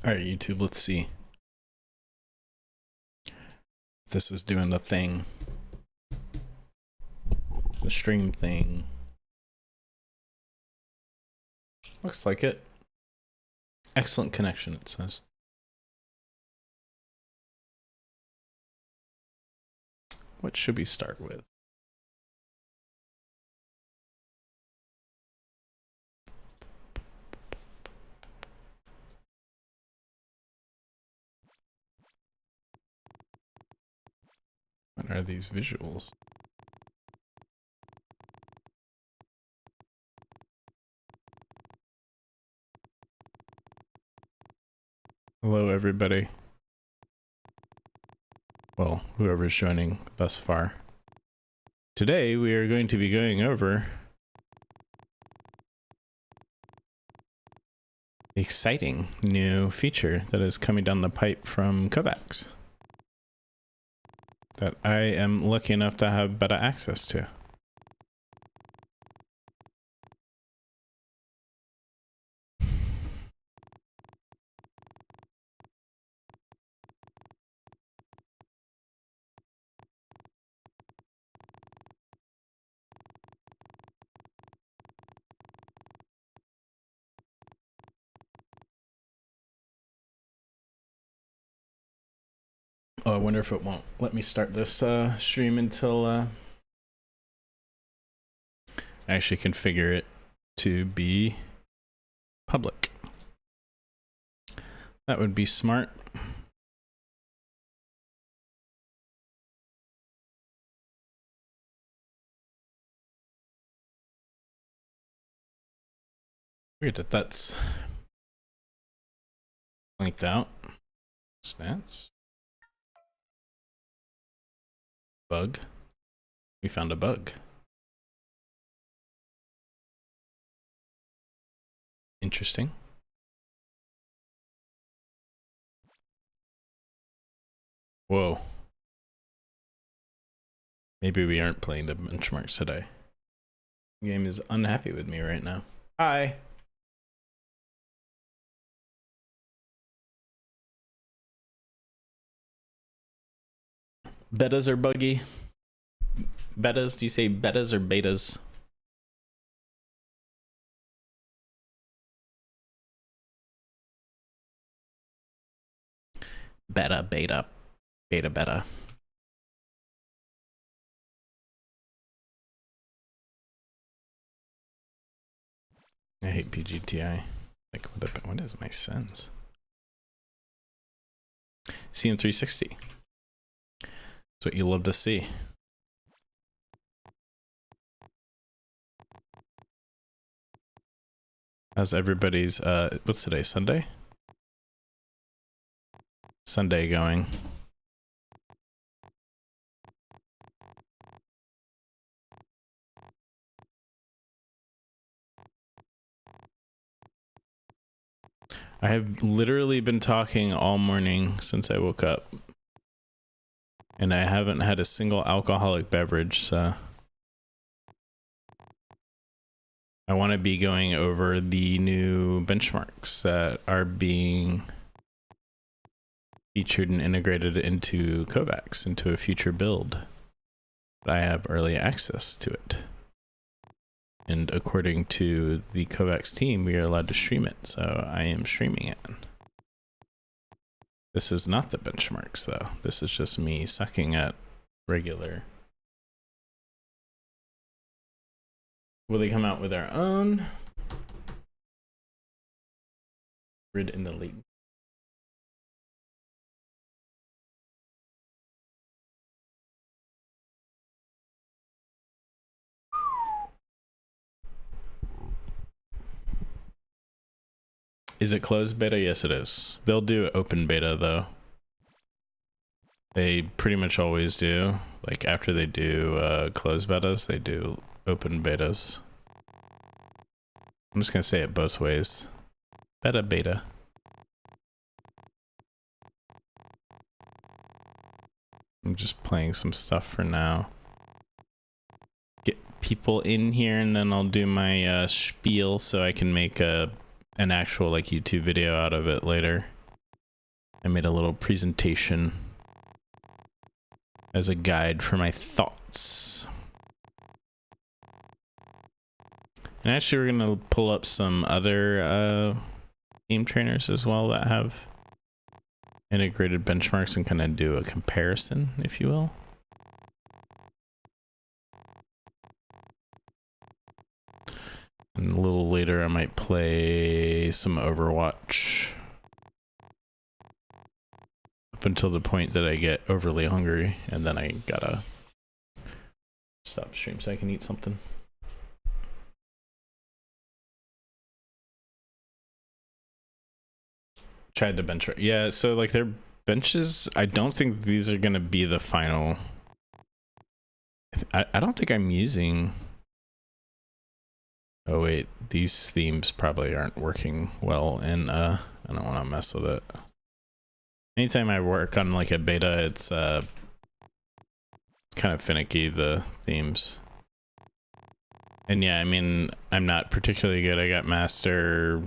All right, YouTube, let's see. This is doing the thing. The stream thing. Looks like it. Excellent connection, it says. What should we start with? What are these visuals? Hello, everybody. Well, whoever's joining thus far. Today, we are going to be going over the exciting new feature that is coming down the pipe from Kovaaks that I am lucky enough to have beta access to. Oh, I wonder if it won't let me start this stream until I actually configure it to be public. That would be smart. Weird that that's linked out. Stats. Bug. We found a bug. Interesting. Whoa. Maybe we aren't playing the benchmarks today. The game is unhappy with me right now. Hi. Betas are buggy. Betas? Do you say betas or betas? Beta, beta, beta, beta. I hate PGTI. Like, what is my sense? CM360. That's what you love to see. How's everybody's, what's today, Sunday? Sunday going? I have literally been talking all morning since I woke up. And I haven't had a single alcoholic beverage, so I want to be going over the new benchmarks that are being featured and integrated into Kovaaks, into a future build. I have early access to it. And according to the Kovaaks team, we are allowed to stream it, so I am streaming it. This is not the benchmarks, though. This is just me sucking at regular. Will they come out with their own? Rid in the league. Is it closed beta? Yes, it is. They'll do open beta, though. They pretty much always do. Like, after they do closed betas, they do open betas. I'm just gonna say it both ways. Beta, beta. I'm just playing some stuff for now. Get people in here, and then I'll do my spiel so I can make an actual like YouTube video out of it later. I made a little presentation as a guide for my thoughts. And actually, we're going to pull up some other game trainers as well that have integrated benchmarks and kind of do a comparison, if you will. And a little later, I might play some Overwatch. Up until the point that I get overly hungry, and then I gotta stop stream so I can eat something. Tried to bench. Yeah, so like their benches, I don't think these are gonna be the final. I don't think I'm using. Oh wait, these themes probably aren't working well, and I don't want to mess with it. Anytime I work on like a beta, it's kind of finicky, the themes. And yeah, I mean, I'm not particularly good. I got master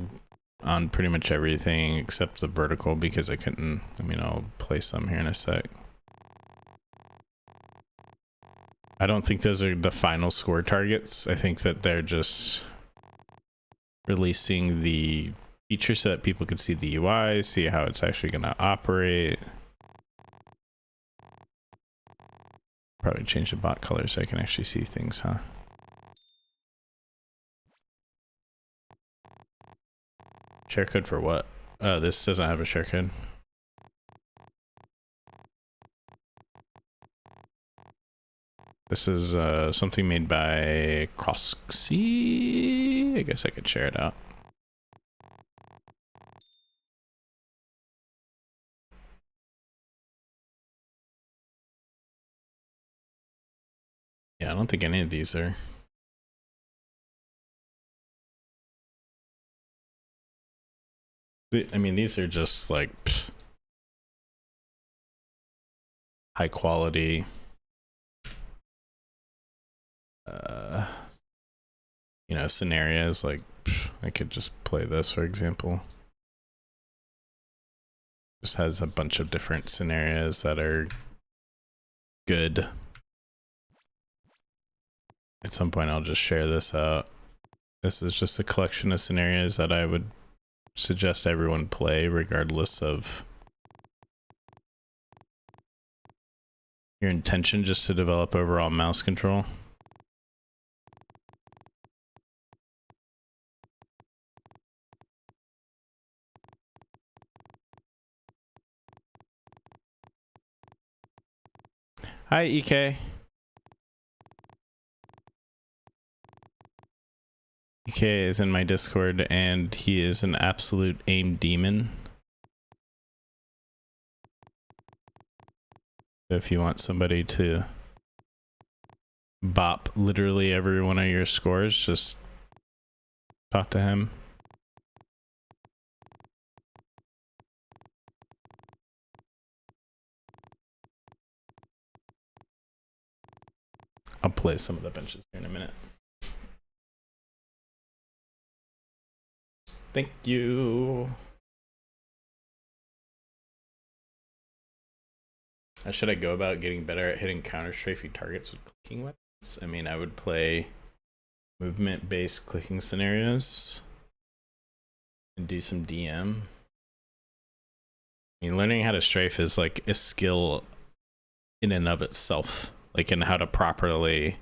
on pretty much everything except the vertical because I couldn't. I mean, I'll play some here in a sec. I don't think those are the final score targets. I think that they're just releasing the feature so that people could see the UI, see how it's actually going to operate. Probably change the bot color so I can actually see things, huh? Share code for what? Oh, this doesn't have a share code. This is something made by Kovaaks. I guess I could share it out. Yeah, I don't think any of these are. I mean, these are just like high quality. You know, scenarios like I could just play this, for example. Just has a bunch of different scenarios that are good. At some point, I'll just share this out. This is just a collection of scenarios that I would suggest everyone play, regardless of your intention, just to develop overall mouse control. Hi, EK. EK is in my Discord, and he is an absolute aim demon. So if you want somebody to bop literally every one of your scores, just talk to him. I'll play some of the benches here in a minute. Thank you. How should I go about getting better at hitting counter-strafing targets with clicking weapons? I mean, I would play movement-based clicking scenarios and do some DM. I mean, learning how to strafe is like a skill in and of itself, like in how to properly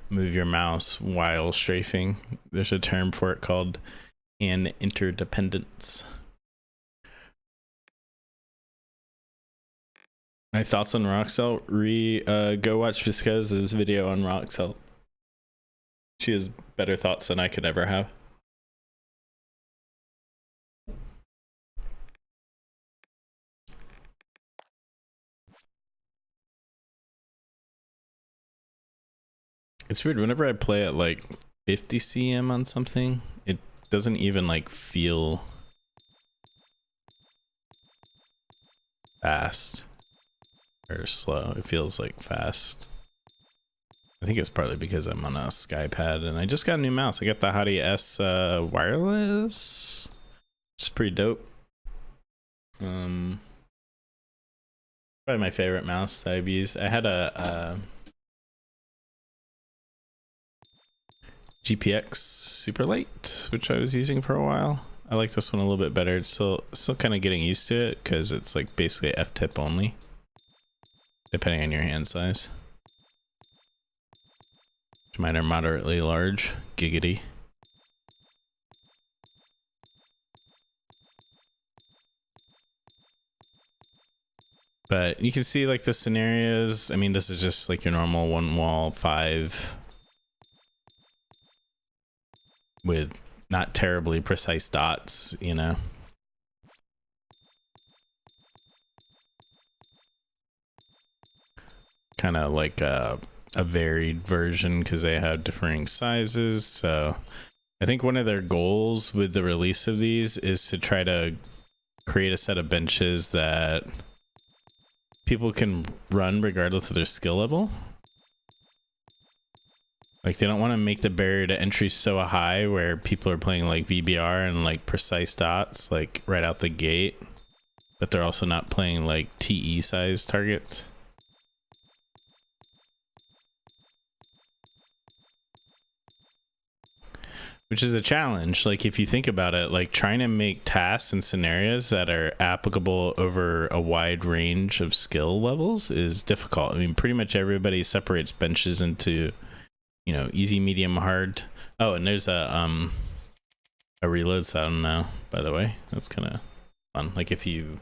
move your mouse while strafing. There's a term for it called hand interdependence. My thoughts on Roxel? Go watch Visca's video on Roxel. She has better thoughts than I could ever have. It's weird, whenever I play at like 50 cm on something, it doesn't even like feel fast or slow. It feels like fast. I think it's partly because I'm on a SkyPad and I just got a new mouse. I got the Hottie S wireless, which is pretty dope. Probably my favorite mouse that I've used. I had a GPX Super Light, which I was using for a while. I like this one a little bit better. It's still kind of getting used to it because it's like basically F-tip only, depending on your hand size. Mine are moderately large, giggity. But you can see like the scenarios. I mean, this is just like your normal 1 wall 5 with not terribly precise dots, you know. Kind of like a varied version because they have differing sizes. So I think one of their goals with the release of these is to try to create a set of benches that people can run regardless of their skill level. Like, they don't want to make the barrier to entry so high where people are playing like VBR and like precise dots like right out the gate, but they're also not playing like TE size targets. Which is a challenge. Like, if you think about it, like trying to make tasks and scenarios that are applicable over a wide range of skill levels is difficult. I mean, pretty much everybody separates benches into, you know, easy, medium, hard. Oh, and there's a reload sound now, by the way. That's kind of fun. Like if you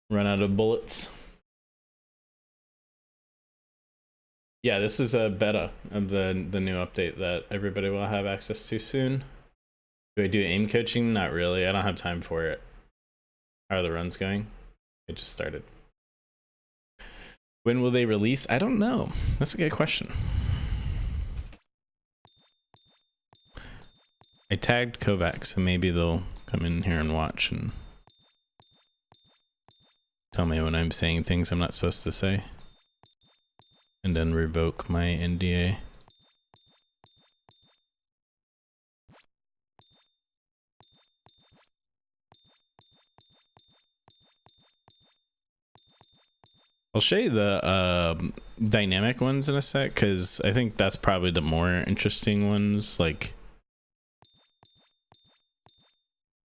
run out of bullets. Yeah, this is a beta of the new update that everybody will have access to soon. Do I do aim coaching? Not really. I don't have time for it. How are the runs going? It just started. When will they release? I don't know. That's a good question. I tagged Kovaaks, so maybe they'll come in here and watch and tell me when I'm saying things I'm not supposed to say. And then revoke my NDA. I'll show you the dynamic ones in a sec, because I think that's probably the more interesting ones. Like,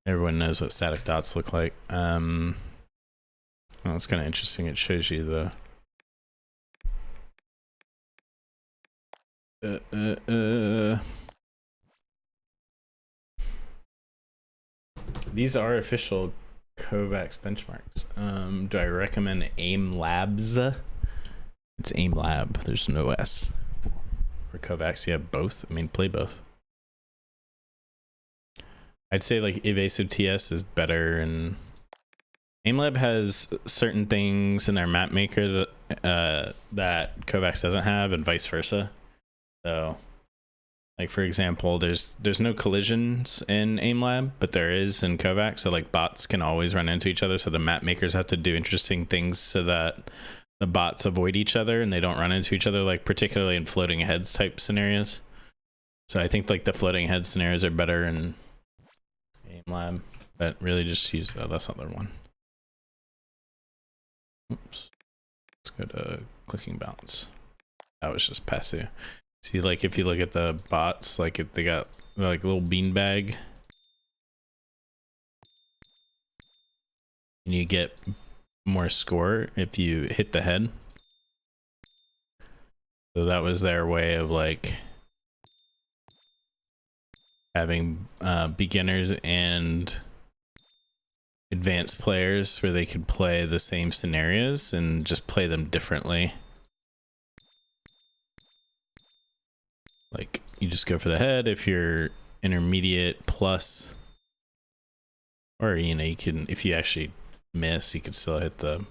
everyone knows what static dots look like. Well, it's kind of interesting. It shows you the these are official Kovaaks benchmarks. Do I recommend Aim Labs? It's Aim Lab. There's no S. Or Kovaaks, you have both. I mean, play both. I'd say like Evasive TS is better, and AimLab has certain things in their map maker that that Kovaaks doesn't have, and vice versa. So, like for example, there's no collisions in AimLab, but there is in Kovaaks. So like bots can always run into each other. So the map makers have to do interesting things so that the bots avoid each other and they don't run into each other. Like particularly in floating heads type scenarios. So I think like the floating head scenarios are better in AimLab, but really just use that's not the one. Oops. Let's go to clicking bounce. That was just passive. See, like if you look at the bots, like if they got like a little beanbag, and you get more score if you hit the head. So that was their way of like having beginners and advanced players where they could play the same scenarios and just play them differently. Like you just go for the head if you're intermediate plus, or you know, you can, if you actually miss, you could still hit the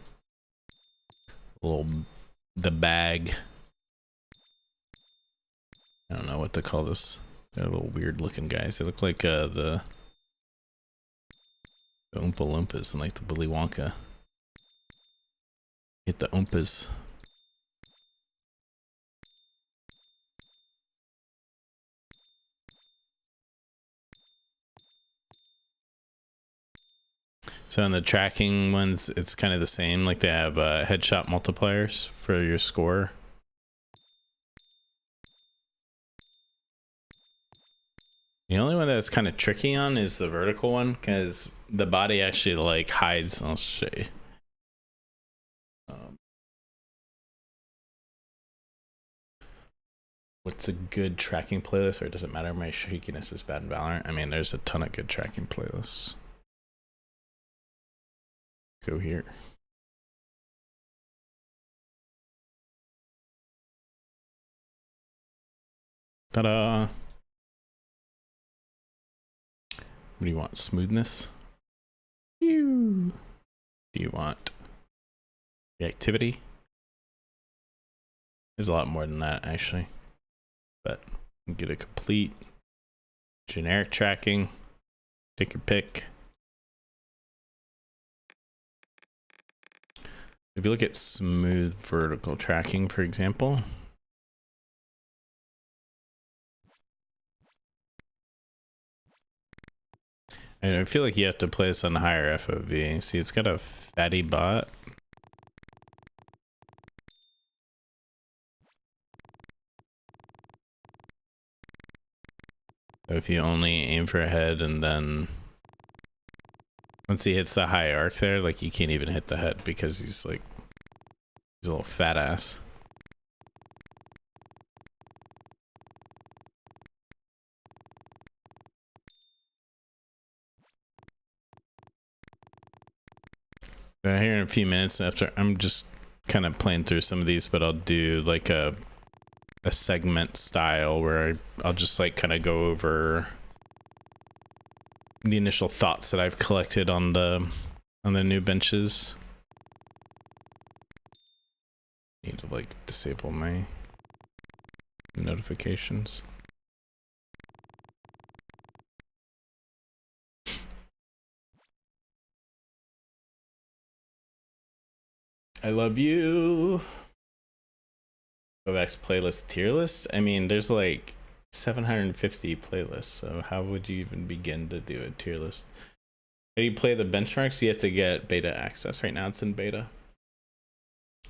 bag. I don't know what to call this. They're little weird looking guys. They look like the Oompa Loompas and like the Willy Wonka. Hit the Oompas. So in the tracking ones, it's kind of the same. Like they have headshot multipliers for your score. The only one that's kind of tricky on is the vertical one, because the body actually like hides. I'll show you. What's a good tracking playlist, or does it matter? My shakiness is bad in Valorant. I mean, there's a ton of good tracking playlists. Go here. Ta-da! What do you want? Smoothness? Do you want reactivity? There's a lot more than that, actually. But you get a complete generic tracking. Take your pick. If you look at smooth vertical tracking, for example, and I feel like you have to play this on higher FOV. See, it's got a fatty bot. So if you only aim for a head, and then once he hits the high arc there, like you can't even hit the head because he's like, he's a little fat ass. Here in a few minutes after, I'm just kind of playing through some of these, but I'll do like a segment style where I'll just like kind of go over the initial thoughts that I've collected on the new benches. Need to like disable my notifications. I love you. Kovaaks playlist tier list. I mean, there's like 750 playlists, so how would you even begin to do a tier list? How do you play the benchmarks? You have to get beta access. Right now it's in beta.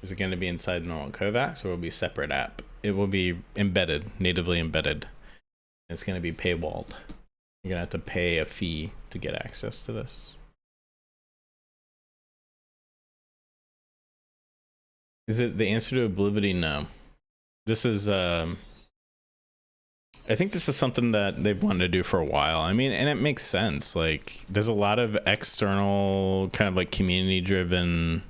Is it going to be inside normal Kovaaks, or will it be a separate app? It will be embedded, natively embedded. It's going to be paywalled. You're going to have to pay a fee to get access to this. Is it the answer to Oblivion? No. This is, I think this is something that they've wanted to do for a while. I mean, and it makes sense. Like, there's a lot of external, kind of like community-driven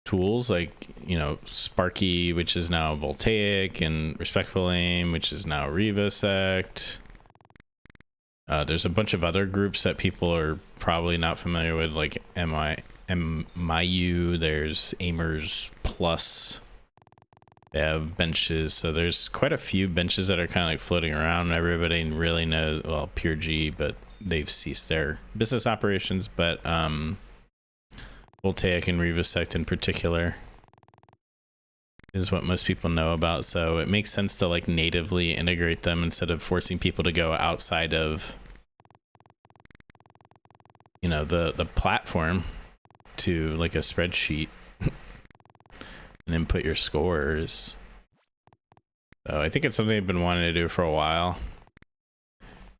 tools, like, you know, Sparky, which is now Voltaic, and Respectful Aim, which is now Rivosect. There's a bunch of other groups that people are probably not familiar with, like MIU, there's Aimers Plus. They have benches, so there's quite a few benches that are kind of like floating around. Everybody really knows, well, Pure G, but they've ceased their business operations. But Voltaic and Rivosect in particular is what most people know about. So it makes sense to like natively integrate them instead of forcing people to go outside of, you know, the platform to like a spreadsheet and input your scores. So I think it's something they've been wanting to do for a while.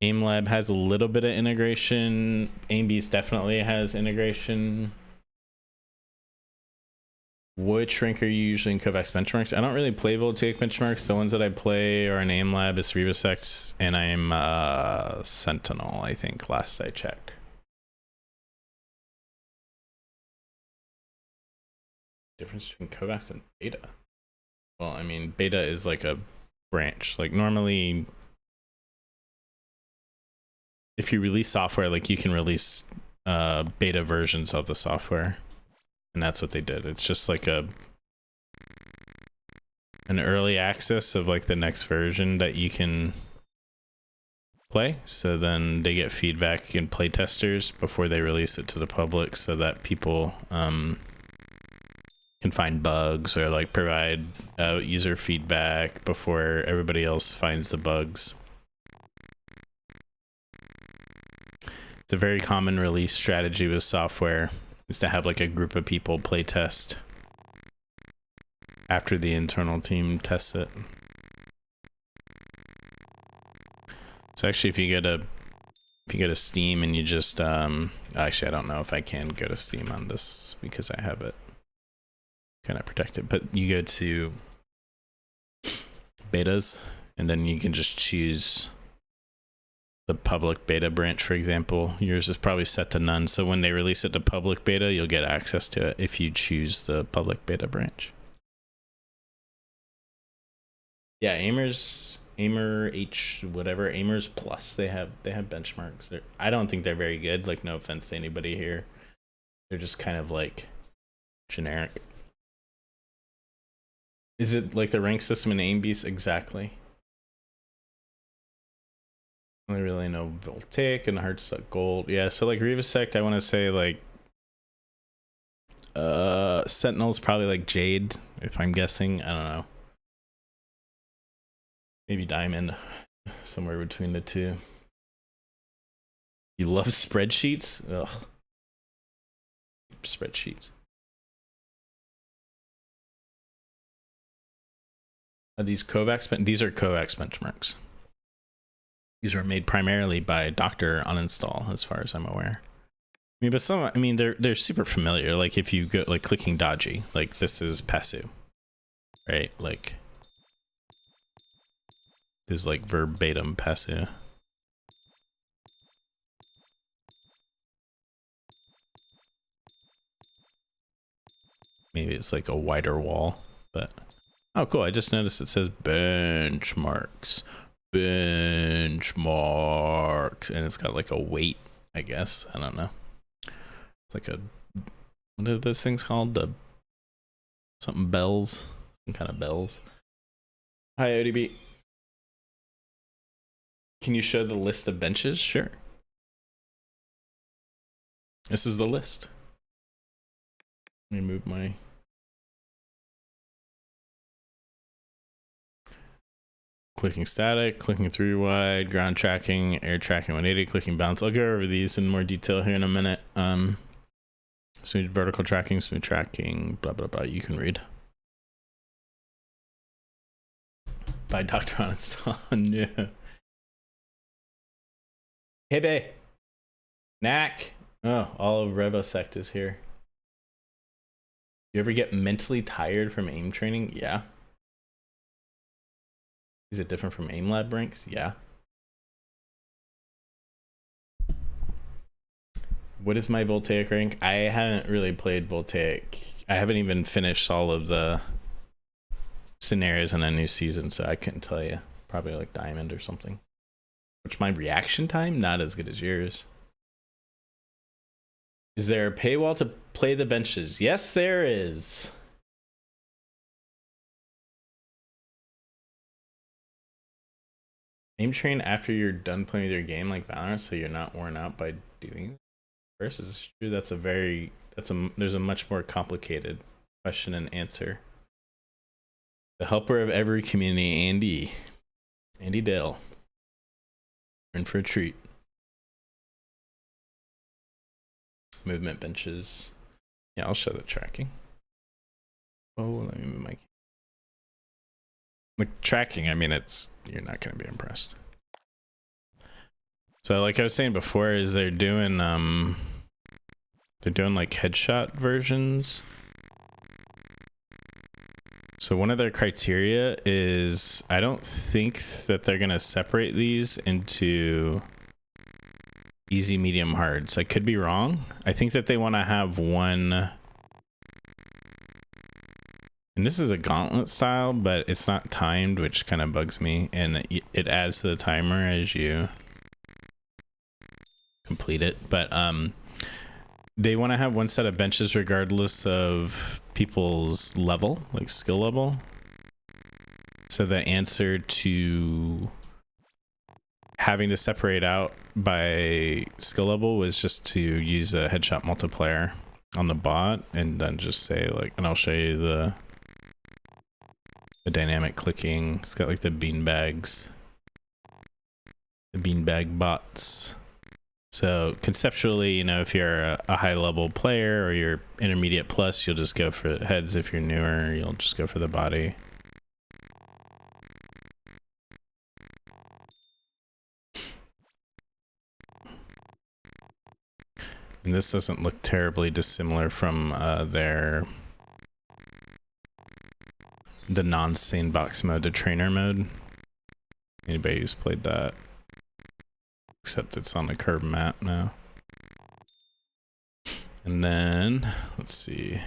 AimLab has a little bit of integration. AimBeast definitely has integration. Which rank are you usually in Kovaaks benchmarks? I don't really play Voltaic benchmarks. The ones that I play are in AimLab, is Rivosect, and I'm Sentinel, I think, last I checked. Difference between Kovaaks and beta? Well, I mean, beta is like a branch. Like normally, if you release software, like you can release beta versions of the software, and that's what they did. It's just like an early access of like the next version that you can play. So then they get feedback in play testers before they release it to the public, so that people can find bugs or like provide user feedback before everybody else finds the bugs. It's a very common release strategy with software is to have like a group of people play test after the internal team tests it. So actually, if you go to Steam and you just actually I don't know if I can go to Steam on this because I have it kind of protected, but you go to betas and then you can just choose the public beta branch. For example, yours is probably set to none, so when they release it to public beta you'll get access to it if you choose the public beta branch. Yeah, Aimer H whatever, Aimers Plus, they have benchmarks. I don't think they're very good, like no offense to anybody here. They're just kind of like generic. Is it like the rank system in Aim Beast? Exactly. I only really know Voltaic and Heartsuck Gold. Yeah, so like Revisect, I want to say like Sentinel's probably like Jade, if I'm guessing. I don't know. Maybe Diamond, somewhere between the two. You love spreadsheets? Ugh. Spreadsheets. Are these Kovaaks? These are Kovaaks benchmarks. These were made primarily by Dr. Uninstall, as far as I'm aware. I mean, but some, I mean, they're super familiar. Like if you go like clicking dodgy, like this is Pasu, right? Like this is like verbatim Pasu. Maybe it's like a wider wall, but oh, cool. I just noticed it says benchmarks. Benchmarks, and it's got like a weight, I guess. I don't know. It's like a, what are those things called? The something bells, some kind of bells. Hi ODB, can you show the list of benches? Sure, this is the list. Let me move my clicking static, clicking 3 wide, ground tracking, air tracking 180, clicking bounce. I'll go over these in more detail here in a minute. Smooth vertical tracking, smooth tracking, blah, blah, blah. You can read. By Dr. Uninstall. No. Hey, bae. Knack. Oh, all of Revosect is here. You ever get mentally tired from aim training? Yeah. Is it different from aim lab ranks? Yeah. What is my Voltaic rank? I haven't really played Voltaic. I haven't even finished all of the scenarios in a new season, so I couldn't tell you. Probably like Diamond or something. Which my reaction time? Not as good as yours. Is there a paywall to play the benches? Yes, there is. Aim train after you're done playing with your game like Valorant, so you're not worn out by doing it. First, is true. There's a much more complicated question and answer. The helper of every community, Andy Dale. In for a treat. Movement benches. Yeah, I'll show the tracking. Oh, let me move my. The tracking, I mean, you're not going to be impressed. So like I was saying before, is they're doing like headshot versions. So one of their criteria is, I don't think that they're going to separate these into easy, medium, hard. So I could be wrong. I think that they want to have one. And this is a gauntlet style, but it's not timed, which kind of bugs me. And it adds to the timer as you complete it. But they want to have one set of benches regardless of people's level, like skill level. So the answer to having to separate out by skill level was just to use a headshot multiplier on the bot and then just say like, and I'll show you the dynamic clicking. It's got like the beanbags, the beanbag bots. So conceptually, you know, if you're a high level player or you're intermediate plus, you'll just go for heads. If you're newer, you'll just go for the body. And this doesn't look terribly dissimilar from the non-sandbox mode, the trainer mode. Anybody who's played that? Except it's on the curb map now. And then, let's see.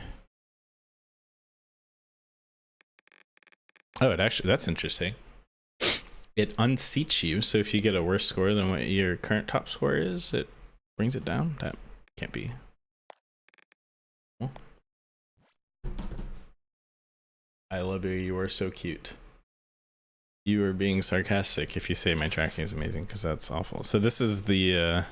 Oh, it actually, that's interesting. It unseats you, so if you get a worse score than what your current top score is, it brings it down. That can't be. Well, I love you, you are so cute. You are being sarcastic if you say my tracking is amazing, because that's awful. So this is the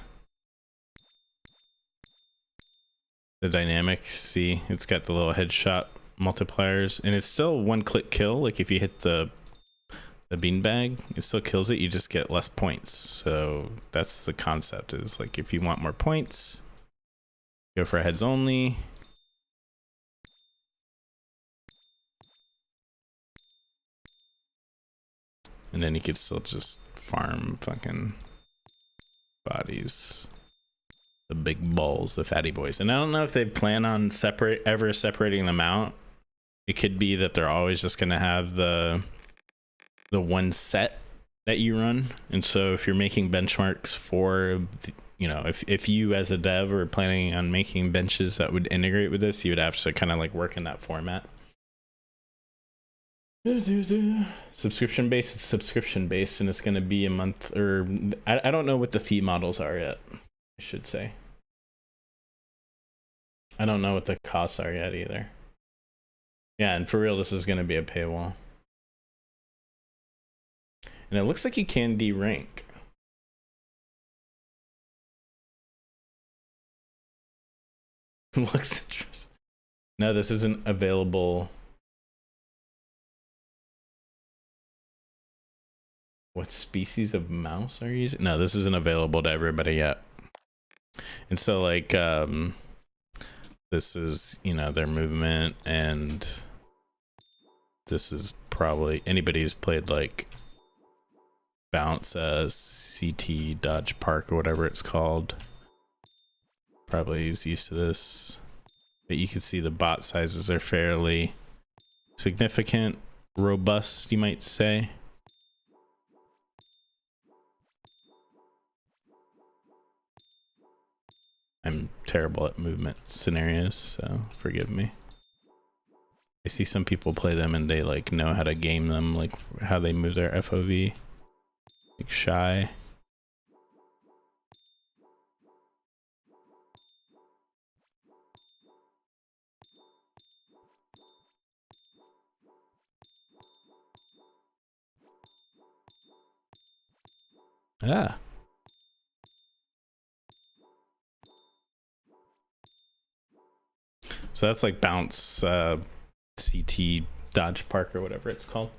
dynamic. See, it's got the little headshot multipliers, and it's still one-click kill. Like if you hit the beanbag, it still kills it. You just get less points. So that's the concept. Is like if you want more points, go for heads only. And then you could still just farm fucking bodies. The big balls, the fatty boys. And I don't know if they plan on ever separating them out. It could be that they're always just gonna have the one set that you run. And so if you're making benchmarks for, you know, if you as a dev are planning on making benches that would integrate with this, you would have to kind of like work in that format. Subscription based, it's subscription based, and it's going to be a month, or I don't know what the fee models are yet, I should say. I don't know what the costs are yet either. Yeah, and for real, this is going to be a paywall. And it looks like you can de-rank. Looks interesting. No, this isn't available. What species of mouse are you using? No, this isn't available to everybody yet. And so like this is, you know, their movement, and this is probably anybody who's played like Bounce, CT Dodge Park or whatever it's called probably is used to this. But you can see the bot sizes are fairly significant, robust, you might say. I'm terrible at movement scenarios, so forgive me. I see some people play them and they like know how to game them, like how they move their FOV. Like Shy. Ah. So that's like Bounce, CT Dodge Park or whatever it's called.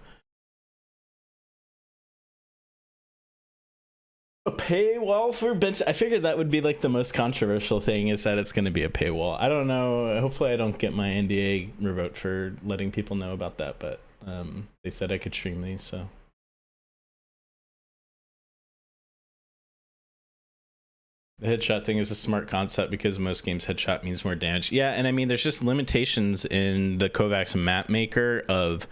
A paywall for bench. I figured that would be like the most controversial thing, is that it's going to be a paywall. I don't know. Hopefully I don't get my NDA revoked for letting people know about that, but they said I could stream these, so. The headshot thing is a smart concept because most games headshot means more damage. Yeah, and I mean, there's just limitations in the Kovaaks map maker of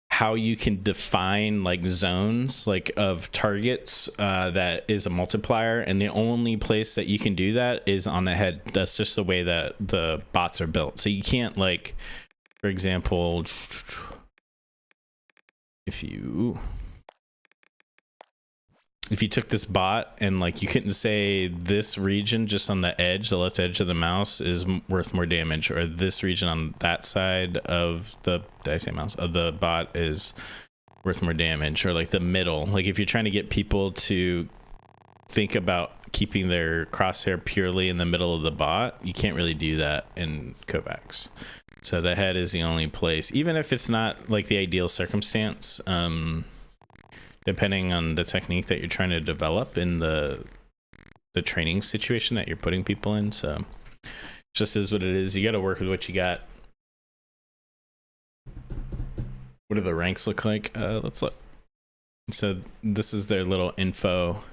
how you can define like zones like of targets that is a multiplier, and the only place that you can do that is on the head. That's just the way that the bots are built. So you can't, like, for example, if you took this bot and like you couldn't say this region just on the edge, the left edge of the mouse is worth more damage, or this region on that side of the, did I say mouse, of the bot is worth more damage, or like the middle. Like if you're trying to get people to think about keeping their crosshair purely in the middle of the bot, you can't really do that in Kovaaks. So the head is the only place, even if it's not like the ideal circumstance. Depending on the technique that you're trying to develop in the the training situation that you're putting people in. So just is what it is. You got to work with what you got. What do the ranks look like? Let's look. So this is their little info.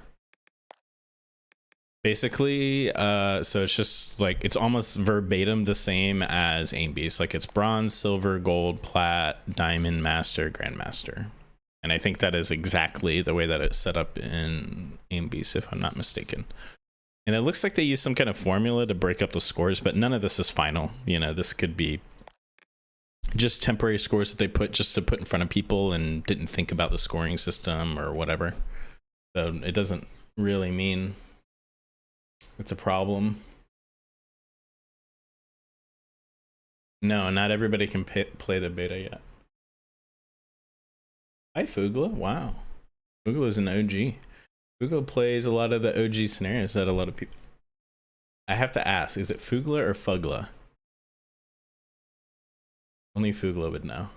Basically, so it's just like, it's almost verbatim the same as Aim Beast. Like it's bronze, silver, gold, plat, diamond, master, grandmaster. And I think that is exactly the way that it's set up in Aim Beast, if I'm not mistaken. And it looks like they use some kind of formula to break up the scores, but none of this is final. You know, this could be just temporary scores that they put just to put in front of people and didn't think about the scoring system or whatever. So it doesn't really mean it's a problem. No, not everybody can play the beta yet. Hi, Fugla. Wow. Fugla is an OG. Fugla plays a lot of the OG scenarios that a lot of people... I have to ask, is it Fugla or Fugla? Only Fugla would know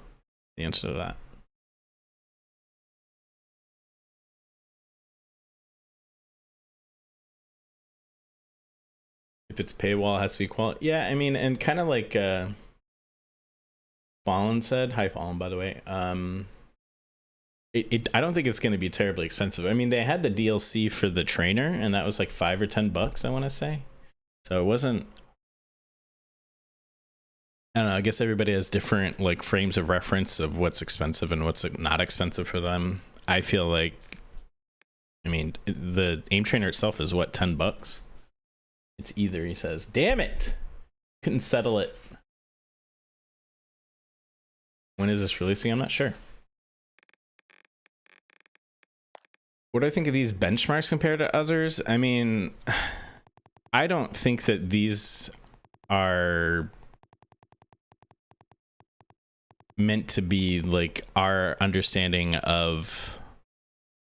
the answer to that. If it's paywall, it has to be quality. Yeah, I mean, and kind of like Fallen said. Hi, Fallen, by the way. I don't think it's going to be terribly expensive. I mean, they had the DLC for the trainer, and that was like $5 or $10, I want to say. So it wasn't... I don't know, I guess everybody has different like frames of reference of what's expensive and what's not expensive for them. I feel like, I mean, the aim trainer itself is what, $10? It's either, he says. Damn it! Couldn't settle it. When is this releasing? I'm not sure. What do I think of these benchmarks compared to others? I mean, I don't think that these are meant to be like our understanding of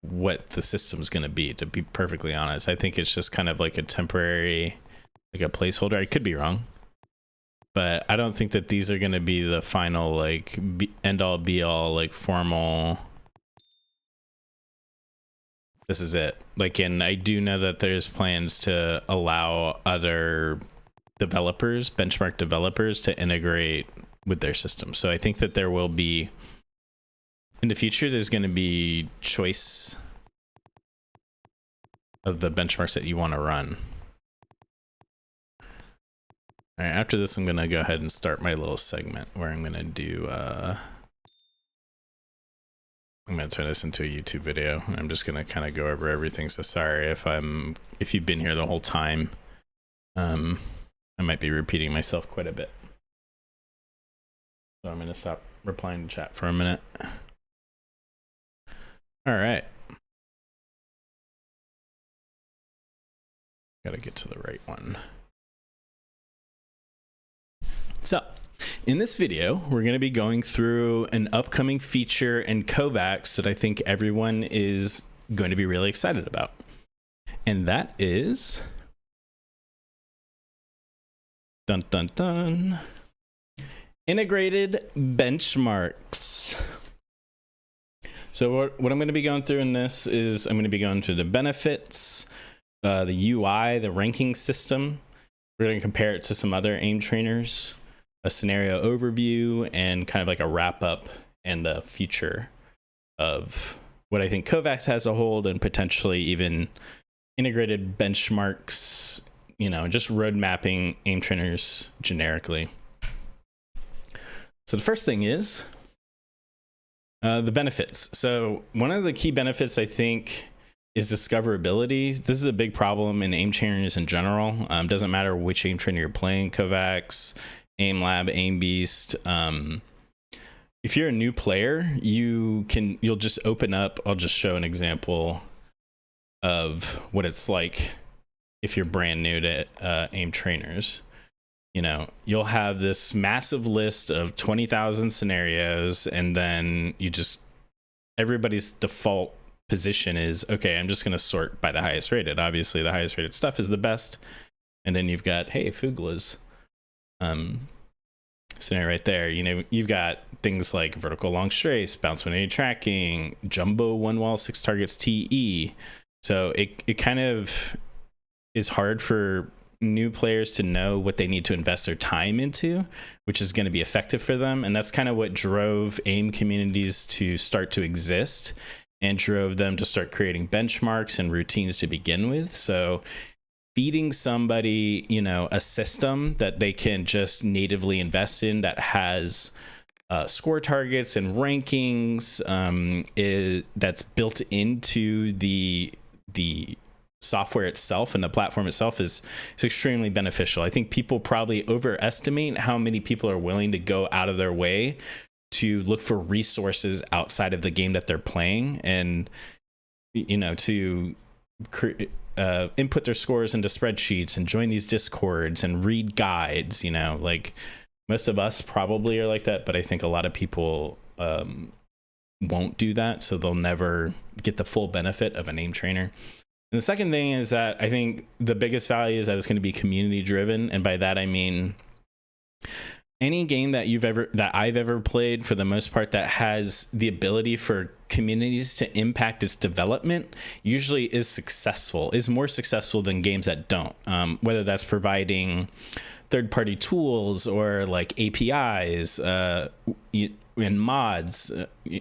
what the system's going to be perfectly honest. I think it's just kind of like a temporary, like a placeholder. I could be wrong, but I don't think that these are going to be the final like end all be all like formal, this is it. Like, and I do know that there's plans to allow other developers, benchmark developers, to integrate with their system. So I think that there will be, in the future, there's going to be choice of the benchmarks that you want to run. All right, after this, I'm going to go ahead and start my little segment where I'm going to do, I'm going to turn this into a YouTube video. I'm just going to kind of go over everything. So sorry if you've been here the whole time. I might be repeating myself quite a bit. So I'm going to stop replying to chat for a minute. All right. Got to get to the right one. So in this video, we're going to be going through an upcoming feature in Kovaaks that I think everyone is going to be really excited about. And that is... Dun, dun, dun. Integrated benchmarks. So what I'm going to be going through in this is I'm going to be going through the benefits, the UI, the ranking system. We're going to compare it to some other aim trainers, a scenario overview, and kind of like a wrap up and the future of what I think Kovaaks has to hold, and potentially even integrated benchmarks, you know, just road mapping aim trainers generically. So the first thing is the benefits. So one of the key benefits, I think, is discoverability. This is a big problem in aim trainers in general. Doesn't matter which aim trainer you're playing, Kovaaks, Aim Lab, Aim Beast. If you're a new player, you'll just open up. I'll just show an example of what it's like if you're brand new to aim trainers. You know, you'll have this massive list of 20,000 scenarios, and then everybody's default position is, okay, I'm just going to sort by the highest rated. Obviously, the highest rated stuff is the best. And then you've got, hey, Fugla's scenario right there. You know, you've got things like vertical long strafe, bounce 180 tracking, jumbo one wall, 6 targets TE. So it kind of is hard for new players to know what they need to invest their time into, which is going to be effective for them. And that's kind of what drove AIM communities to start to exist and drove them to start creating benchmarks and routines to begin with. So feeding somebody, you know, a system that they can just natively invest in that has score targets and rankings, that's built into the software itself and the platform itself is extremely beneficial. I think people probably overestimate how many people are willing to go out of their way to look for resources outside of the game that they're playing, and you know, to input their scores into spreadsheets and join these discords and read guides. You know, like most of us probably are like that, but I think a lot of people won't do that, so they'll never get the full benefit of a name trainer. And the second thing is that I think the biggest value is that it's going to be community driven. And by that, I mean, any game that I've ever played, for the most part, that has the ability for communities to impact its development usually is more successful than games that don't, whether that's providing third-party tools or like APIs, and mods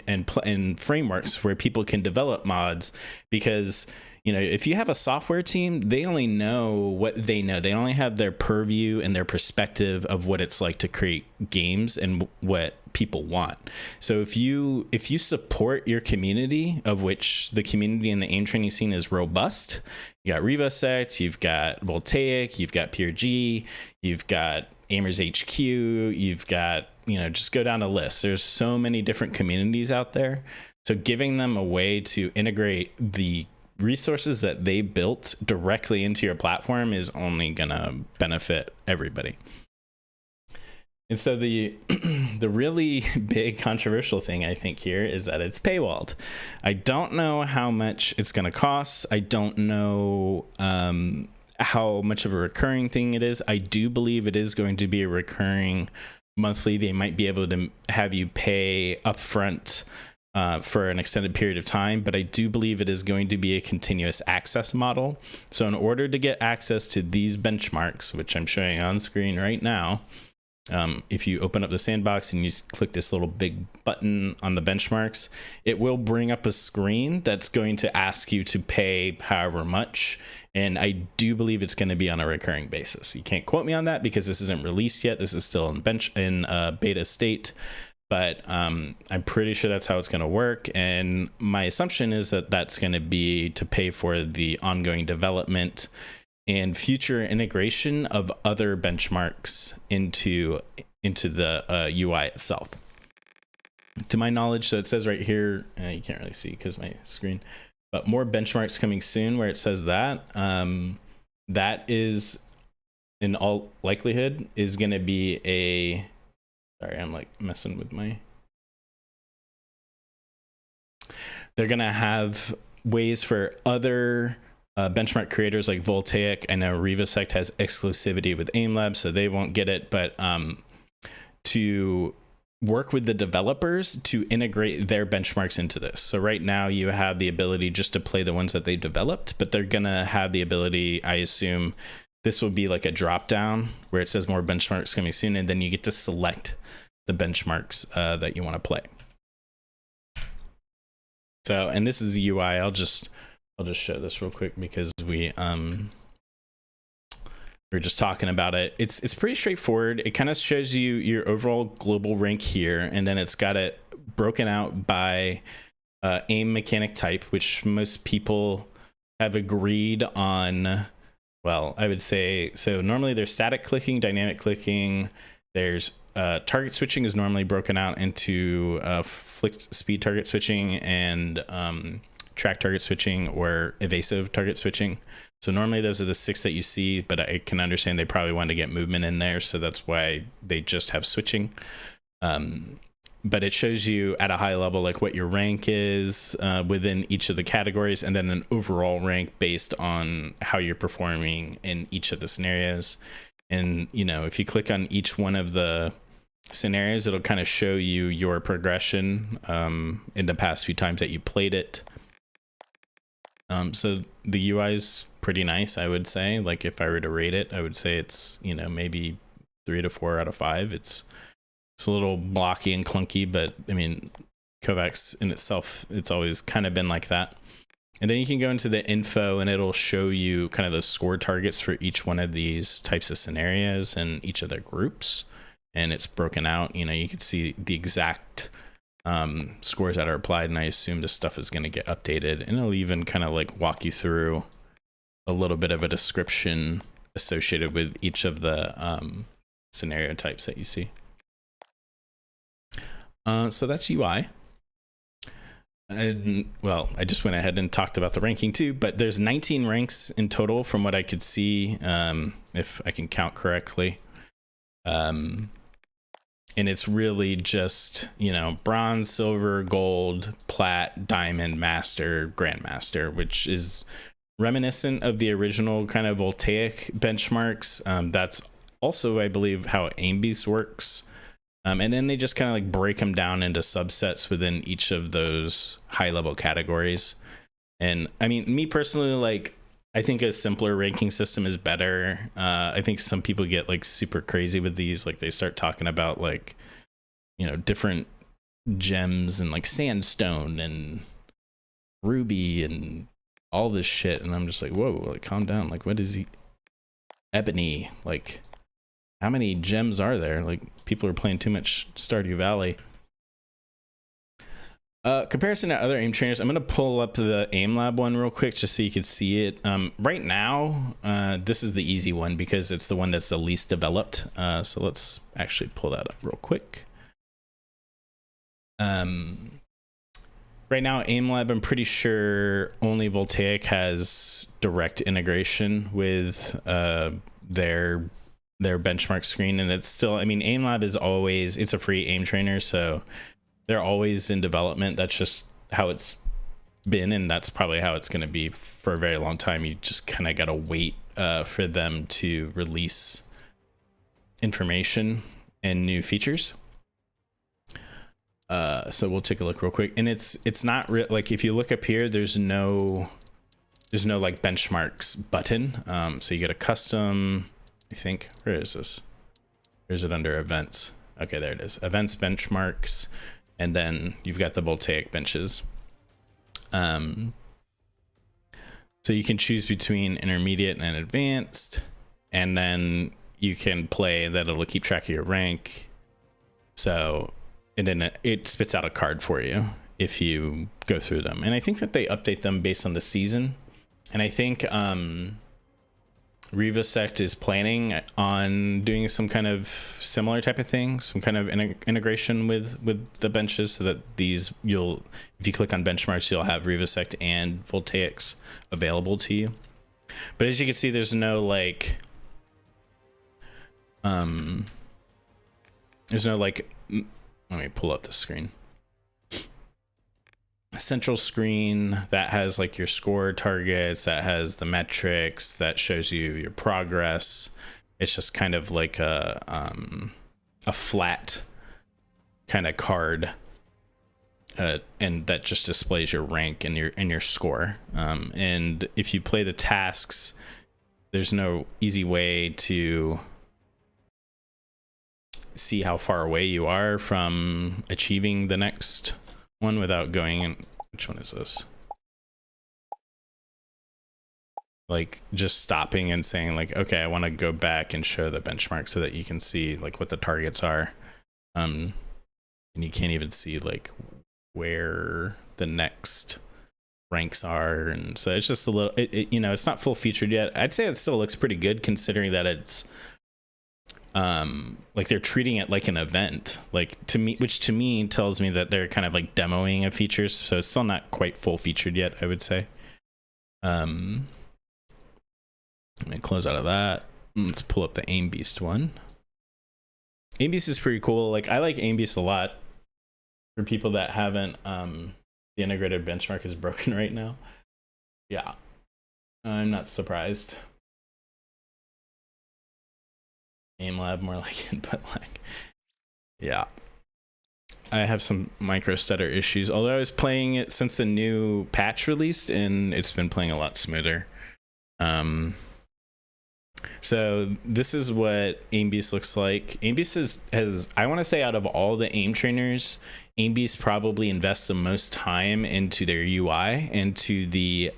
and frameworks where people can develop mods. Because, you know, if you have a software team, they only know what they know. They only have their purview and their perspective of what it's like to create games and what people want. So if you support your community, of which the community in the AIM training scene is robust, you got RiddBTW, you've got Voltaic, you've got PureG, you've got Aimers HQ, you've got, you know, just go down the list. There's so many different communities out there. So giving them a way to integrate the resources that they built directly into your platform is only gonna benefit everybody. And so the really big controversial thing I think here is that it's paywalled. I don't know how much it's going to cost. I don't know how much of a recurring thing it is. I do believe it is going to be a recurring monthly. They might be able to have you pay upfront for an extended period of time, but I do believe it is going to be a continuous access model. So in order to get access to these benchmarks, which I'm showing on screen right now, if you open up the sandbox and you click this little big button on the benchmarks, it will bring up a screen that's going to ask you to pay however much. And I do believe it's going to be on a recurring basis. You can't quote me on that because this isn't released yet. This is still in beta state, but I'm pretty sure that's how it's going to work. And my assumption is that that's going to be to pay for the ongoing development and future integration of other benchmarks into the UI itself. To my knowledge, so it says right here, you can't really see because my screen, but more benchmarks coming soon, where it says that that is in all likelihood is going to be a, sorry, I'm like messing with my, they're going to have ways for other benchmark creators like Voltaic. I know RiddBTW has exclusivity with AIM Labs, so they won't get it, but to work with the developers to integrate their benchmarks into this. So right now you have the ability just to play the ones that they developed, but they're gonna have the ability, I assume this will be like a drop down where it says more benchmarks coming soon, and then you get to select the benchmarks that you want to play. So, and this is the UI. I'll just show this real quick because we're just talking about it. It's pretty straightforward. It kind of shows you your overall global rank here, and then it's got it broken out by aim mechanic type, which most people have agreed on. Well, I would say, so normally there's static clicking, dynamic clicking, there's target switching is normally broken out into flicked speed target switching and track target switching or evasive target switching. So normally those are the 6 that you see, but I can understand they probably wanted to get movement in there, so that's why they just have switching. But it shows you at a high level like what your rank is within each of the categories, and then an overall rank based on how you're performing in each of the scenarios. And you know, if you click on each one of the scenarios, it'll kind of show you your progression in the past few times that you played it. So the UI is pretty nice, I would say. Like if I were to rate it, I would say it's, you know, maybe 3 to 4 out of 5. It's a little blocky and clunky, but I mean, Kovaaks in itself, it's always kind of been like that. And then you can go into the info and it'll show you kind of the score targets for each one of these types of scenarios and each of their groups. And it's broken out, you know, you can see the exact scores that are applied, and I assume this stuff is going to get updated, and it'll even kind of like walk you through a little bit of a description associated with each of the scenario types that you see. So that's UI. And well, I just went ahead and talked about the ranking too, but there's 19 ranks in total from what I could see, if I can count correctly. And it's really just, you know, bronze, silver, gold, plat, diamond, master, grandmaster, which is reminiscent of the original kind of voltaic benchmarks. That's also, I believe, how AimBeast works. And then they just kind of like break them down into subsets within each of those high level categories. And I mean, me personally, like, I think a simpler ranking system is better. I think some people get like super crazy with these. Like they start talking about like, you know, different gems and like sandstone and ruby and all this shit. And I'm just like, whoa, like calm down. Like what is he? Ebony. Like how many gems are there? Like people are playing too much Stardew Valley. Comparison to other aim trainers, I'm going to pull up the aim lab one real quick just so you can see it. Right now, this is the easy one because it's the one that's the least developed. So let's actually pull that up real quick. Right now, aim lab, I'm pretty sure only Voltaic has direct integration with their benchmark screen, and it's still, I mean, aim lab is always, it's a free aim trainer, so they're always in development. That's just how it's been, and that's probably how it's going to be for a very long time. You just kind of got to wait for them to release information and new features. So we'll take a look real quick, and it's not like if you look up here, there's no like benchmarks button. So you get a custom, I think, where is this? Or is it under events? Okay, there it is. Events, benchmarks. And then you've got the voltaic benches. So you can choose between intermediate and advanced, and then you can play that. It'll keep track of your rank. So, and then it spits out a card for you if you go through them. And I think that they update them based on the season. And I think Rivasect is planning on doing some kind of similar type of thing, some kind of integration with the benches, so that these, if you click on benchmarks, you'll have Rivasect and Voltaics available to you. But as you can see, there's no like, let me pull up the screen. A central screen that has like your score targets, that has the metrics, that shows you your progress. It's just kind of like a flat kind of card, and that just displays your rank and your score. And if you play the tasks, there's no easy way to see how far away you are from achieving the next one without going in. Which one is this? Like just stopping and saying like, okay, I want to go back and show the benchmark so that you can see like what the targets are. And you can't even see like where the next ranks are. And so it's just a little, you know, it's not full featured yet. I'd say it still looks pretty good considering that it's like they're treating it like an event, like to me, which to me tells me that they're kind of like demoing a features, so it's still not quite full featured yet, I would say. Let me close out of that. Let's pull up the AimBeast one. AimBeast is pretty cool. Like I like AimBeast a lot. For people that haven't, the integrated benchmark is broken right now. Yeah, I'm not surprised. Aim lab more like it, but like, yeah, I have some micro stutter issues, although I was playing it since the new patch released and it's been playing a lot smoother. So this is what Aim Beast looks like. Aim Beast has I want to say, out of all the aim trainers, Aim Beast probably invests the most time into their UI, into the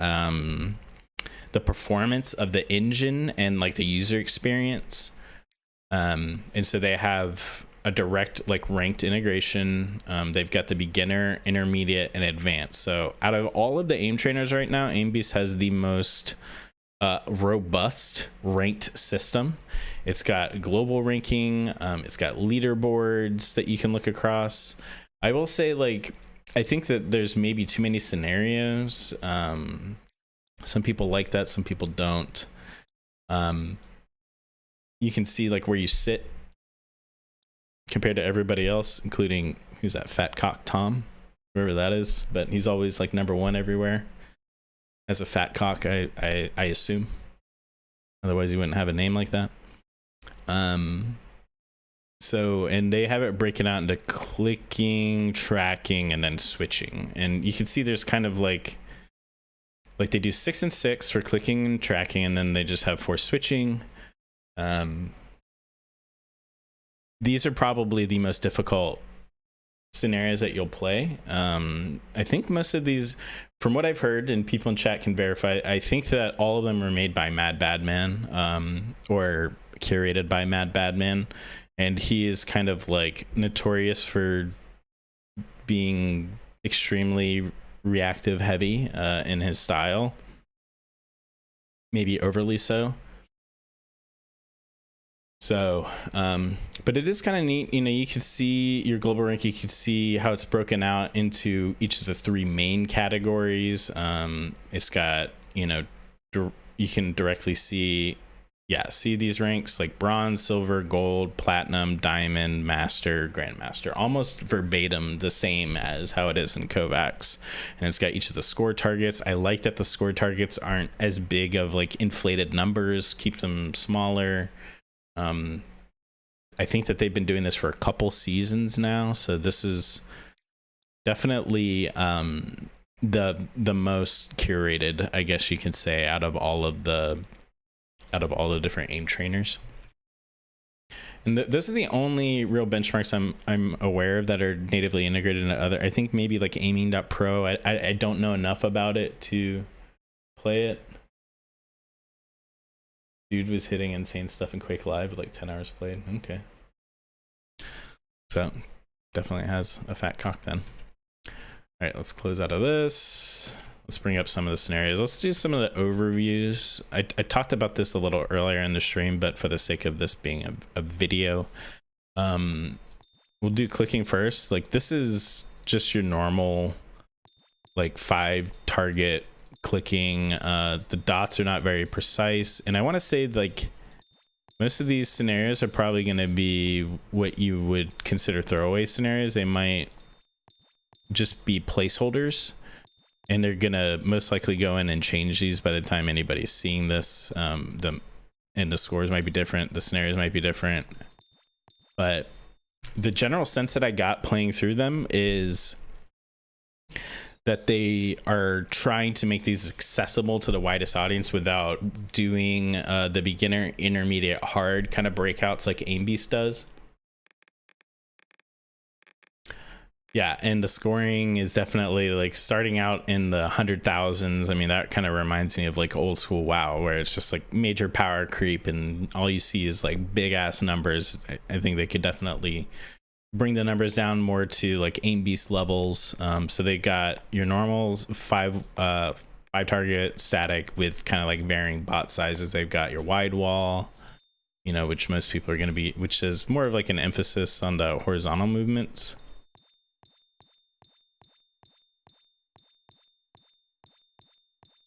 performance of the engine and like the user experience. And so they have a direct like ranked integration. They've got the beginner, intermediate, and advanced. So out of all of the aim trainers right now, Aim Beast has the most robust ranked system. It's got global ranking. It's got leaderboards that you can look across. I will say, like, I think that there's maybe too many scenarios. Some people like that, some people don't. You can see like where you sit compared to everybody else, including, who's that, Fat Cock Tom, whoever that is, but he's always like #1 everywhere as a fat cock, I assume. Otherwise he wouldn't have a name like that. So, and they have it breaking out into clicking, tracking, and then switching. And you can see there's kind of like they do 6 and 6 for clicking and tracking, and then they just have 4 switching. These are probably the most difficult scenarios that you'll play. I think most of these, from what I've heard, and people in chat can verify, I think that all of them were made by Mad Badman, or curated by Mad Badman, and he is kind of like notorious for being extremely reactive heavy in his style, maybe overly so. So, but it is kind of neat. You know, you can see your global rank. You can see how it's broken out into each of the 3 main categories. It's got, you know, you can directly see, see these ranks like bronze, silver, gold, platinum, diamond, master, grandmaster, almost verbatim the same as how it is in Kovaaks. And it's got each of the score targets. I like that the score targets aren't as big of like inflated numbers, keep them smaller. I think that they've been doing this for a couple seasons now, so this is definitely the most curated, I guess you could say, out of all the different aim trainers. And those are the only real benchmarks I'm aware of that are natively integrated into other. I think maybe like aiming.pro. I don't know enough about it to play it. Dude was hitting insane stuff in Quake Live with like 10 hours played. Okay. So definitely has a fat cock then. All right, let's close out of this. Let's bring up some of the scenarios. Let's do some of the overviews. I talked about this a little earlier in the stream, but for the sake of this being a video, we'll do clicking first. Like, this is just your normal like 5 target clicking. The dots are not very precise, and I want to say like most of these scenarios are probably going to be what you would consider throwaway scenarios. They might just be placeholders, and they're gonna most likely go in and change these by the time anybody's seeing this. And the scores might be different, the scenarios might be different, but the general sense that I got playing through them is that they are trying to make these accessible to the widest audience without doing the beginner, intermediate, hard kind of breakouts like Aim Beast does. Yeah, and the scoring is definitely like starting out in the 100,000s. I mean, that kind of reminds me of like old school WoW, where it's just like major power creep and all you see is like big ass numbers. I think they could definitely bring the numbers down more to like Aim Beast levels. So they got your normals, 5 target static with kind of like varying bot sizes. They've got your wide wall, you know, which most people are going to be, which is more of like an emphasis on the horizontal movements.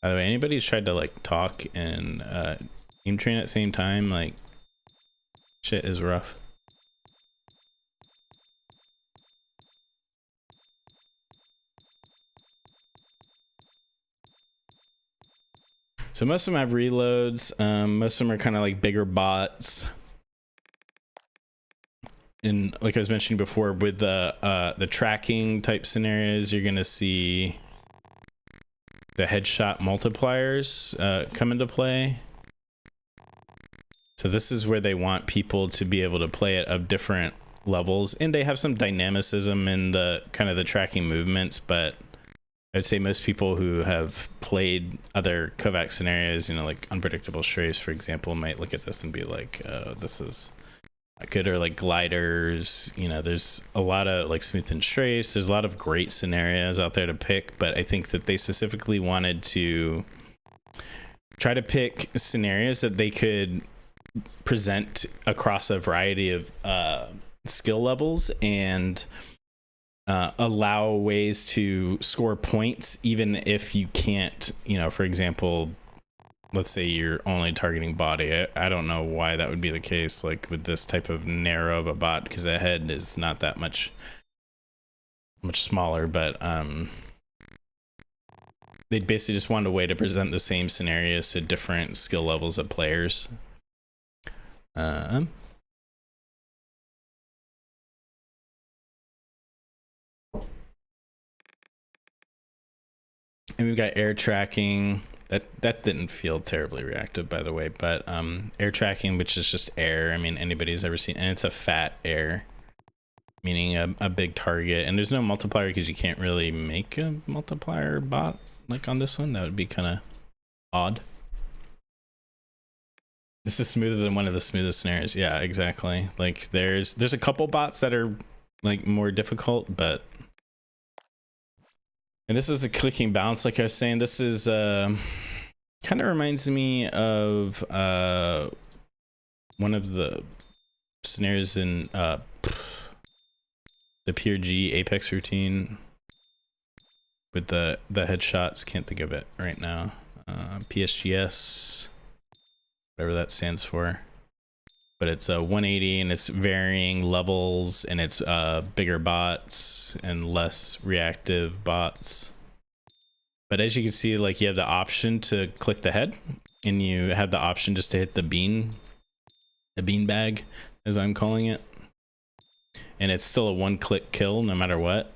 By the way, anybody who's tried to like talk and aim train at the same time, like shit is rough. So most of them have reloads. Most of them are kind of like bigger bots. And like I was mentioning before, with the tracking type scenarios, you're gonna see the headshot multipliers come into play. So this is where they want people to be able to play it of different levels, and they have some dynamicism in the kind of the tracking movements, but I'd say most people who have played other Kovacs scenarios, you know, like Unpredictable Strays, for example, might look at this and be like, this is good. Or like gliders, you know, there's a lot of like smooth and strafe. There's a lot of great scenarios out there to pick, but I think that they specifically wanted to try to pick scenarios that they could present across a variety of skill levels and allow ways to score points even if you can't, you know, for example, let's say you're only targeting body. I don't know why that would be the case, like with this type of narrow of a bot, because the head is not that much smaller, but they basically just wanted a way to present the same scenarios to different skill levels of players. And we've got air tracking. That didn't feel terribly reactive, by the way, but air tracking, which is just air. I mean, anybody's ever seen, and it's a fat air, meaning a big target. And there's no multiplier because you can't really make a multiplier bot like on this one. That would be kind of odd. This is smoother than one of the smoothest scenarios. Yeah, exactly. Like there's a couple bots that are like more difficult, but. And this is a clicking bounce, like I was saying. This is kind of reminds me of one of the scenarios in the PRG Apex routine with the headshots. Can't think of it right now. PSGS, whatever that stands for. But it's a 180 and it's varying levels, and it's bigger bots and less reactive bots. But as you can see, like you have the option to click the head, and you have the option just to hit the bean bag, as I'm calling it. And it's still a one-click kill no matter what.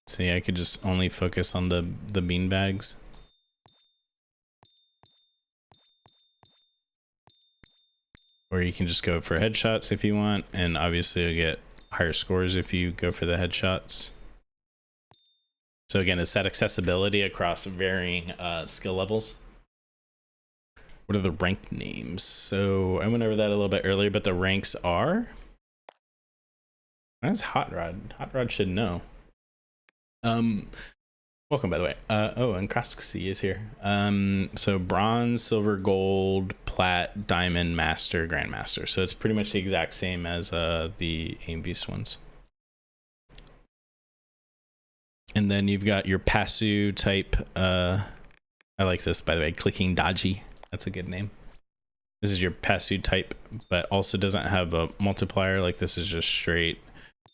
See, I could just only focus on the bean bags. Or you can just go for headshots if you want, and obviously you'll get higher scores if you go for the headshots. So again, it's that accessibility across varying skill levels. What are the rank names? So I went over that a little bit earlier, but the ranks are... That's Hot Rod. Hot Rod should know. Welcome, by the way. Oh, and Krosky is here. So bronze, silver, gold, plat, diamond, master, grandmaster. So it's pretty much the exact same as the Aim Beast ones. And then you've got your Pasu type. I like this, by the way. Clicking Dodgy. That's a good name. This is your Pasu type, but also doesn't have a multiplier. Like this is just straight.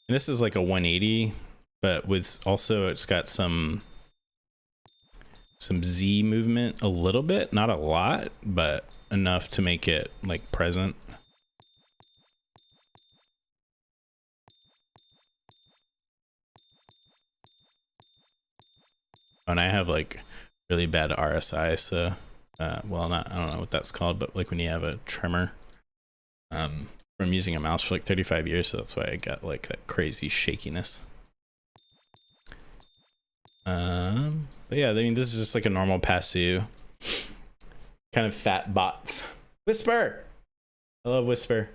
And this is like a 180, but with also it's got some Z movement a little bit, not a lot, but enough to make it like present. And I have like really bad RSI, so well, I don't know what that's called, but like when you have a tremor from using a mouse for like 35 years, so that's why I got like that crazy shakiness. But yeah, I mean, this is just like a normal Pasu kind of fat bots. Whisper! I love Whisper.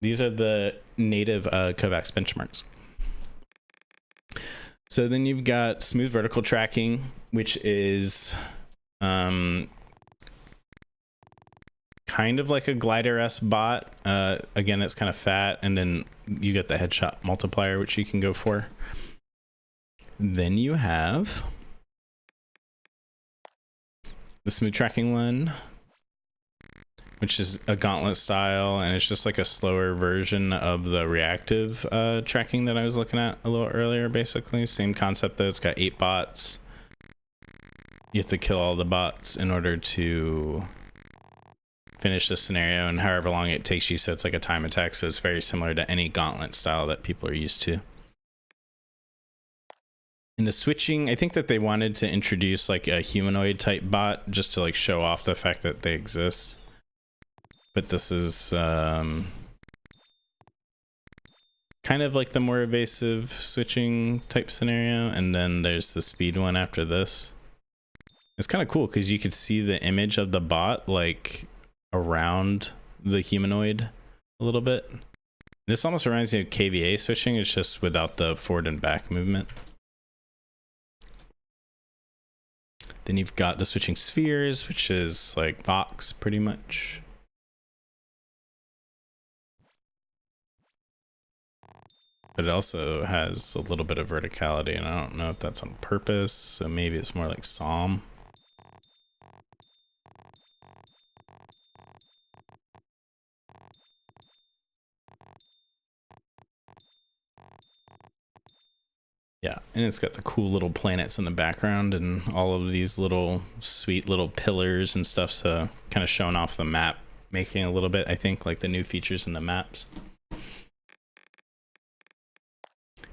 These are the native Kovacs benchmarks. So then you've got smooth vertical tracking, which is kind of like a glider-esque bot. Again, it's kind of fat, and then you get the headshot multiplier, which you can go for. Then you have the smooth tracking one, which is a gauntlet style, and it's just like a slower version of the reactive tracking that I was looking at a little earlier. Basically same concept though. It's got 8 bots. You have to kill all the bots in order to finish the scenario, and however long it takes you. So it's like a time attack, so it's very similar to any gauntlet style that people are used to. In the switching, I think that they wanted to introduce like a humanoid type bot just to like show off the fact that they exist. But this is kind of like the more evasive switching type scenario. And then there's the speed one after this. It's kind of cool because you could see the image of the bot like around the humanoid a little bit. This almost reminds me of KVA switching. It's just without the forward and back movement. Then you've got the switching spheres, which is like box pretty much. But it also has a little bit of verticality, and I don't know if that's on purpose, so maybe it's more like Psalm. Yeah, and it's got the cool little planets in the background and all of these little sweet little pillars and stuff, so kind of showing off the map, making a little bit, I think, like the new features in the maps.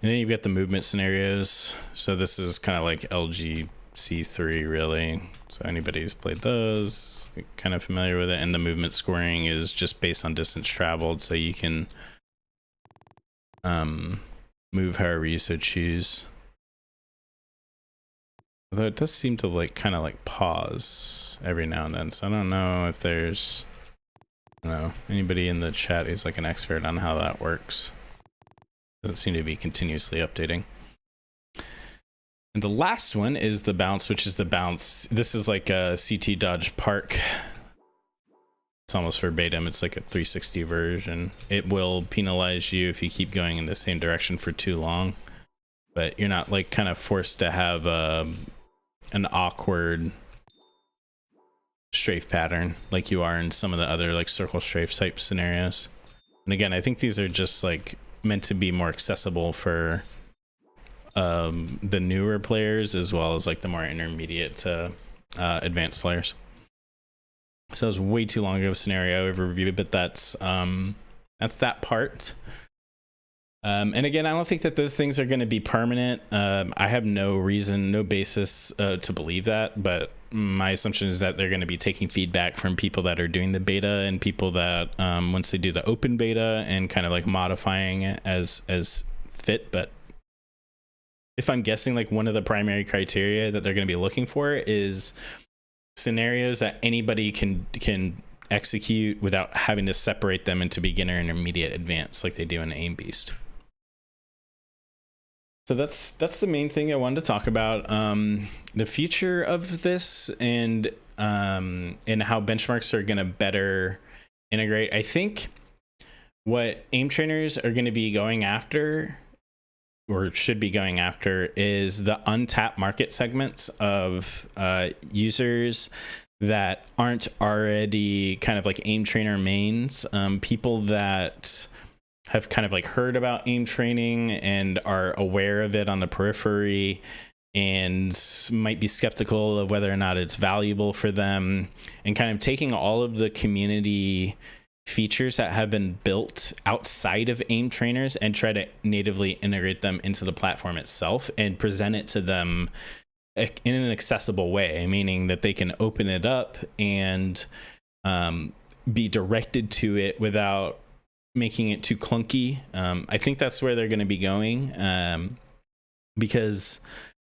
And then you've got the movement scenarios. So this is kind of like LGC3 really. So anybody who's played those, kind of familiar with it. And the movement scoring is just based on distance traveled, so you can move however you so choose. Although it does seem to like kind of like pause every now and then, so I don't know if there's, I don't know, anybody in the chat who's like an expert on how that works. Doesn't seem to be continuously updating. And the last one is the bounce, which is the bounce. This is like a CT Dodge Park. It's almost verbatim. It's like a 360 version. It will penalize you if you keep going in the same direction for too long, but you're not like kind of forced to have an awkward strafe pattern like you are in some of the other like circle strafe type scenarios. And again, I think these are just like meant to be more accessible for the newer players as well as like the more intermediate to advanced players. So it was way too long of a scenario overview, but that's that part. And again, I don't think that those things are going to be permanent. I have no reason, no basis to believe that, but my assumption is that they're going to be taking feedback from people that are doing the beta and people that once they do the open beta and kind of like modifying it as fit. But if I'm guessing, like one of the primary criteria that they're going to be looking for is scenarios that anybody can execute without having to separate them into beginner, intermediate, advanced like they do in Aim Beast. So that's the main thing I wanted to talk about. The future of this and how benchmarks are going to better integrate. I think what aim trainers are going to be going after, or should be going after, is the untapped market segments of users that aren't already kind of like aim trainer mains, people that have kind of like heard about aim training and are aware of it on the periphery and might be skeptical of whether or not it's valuable for them, and kind of taking all of the community features that have been built outside of aim trainers and try to natively integrate them into the platform itself and present it to them in an accessible way, meaning that they can open it up and be directed to it without making it too clunky. I think that's where they're going to be going, because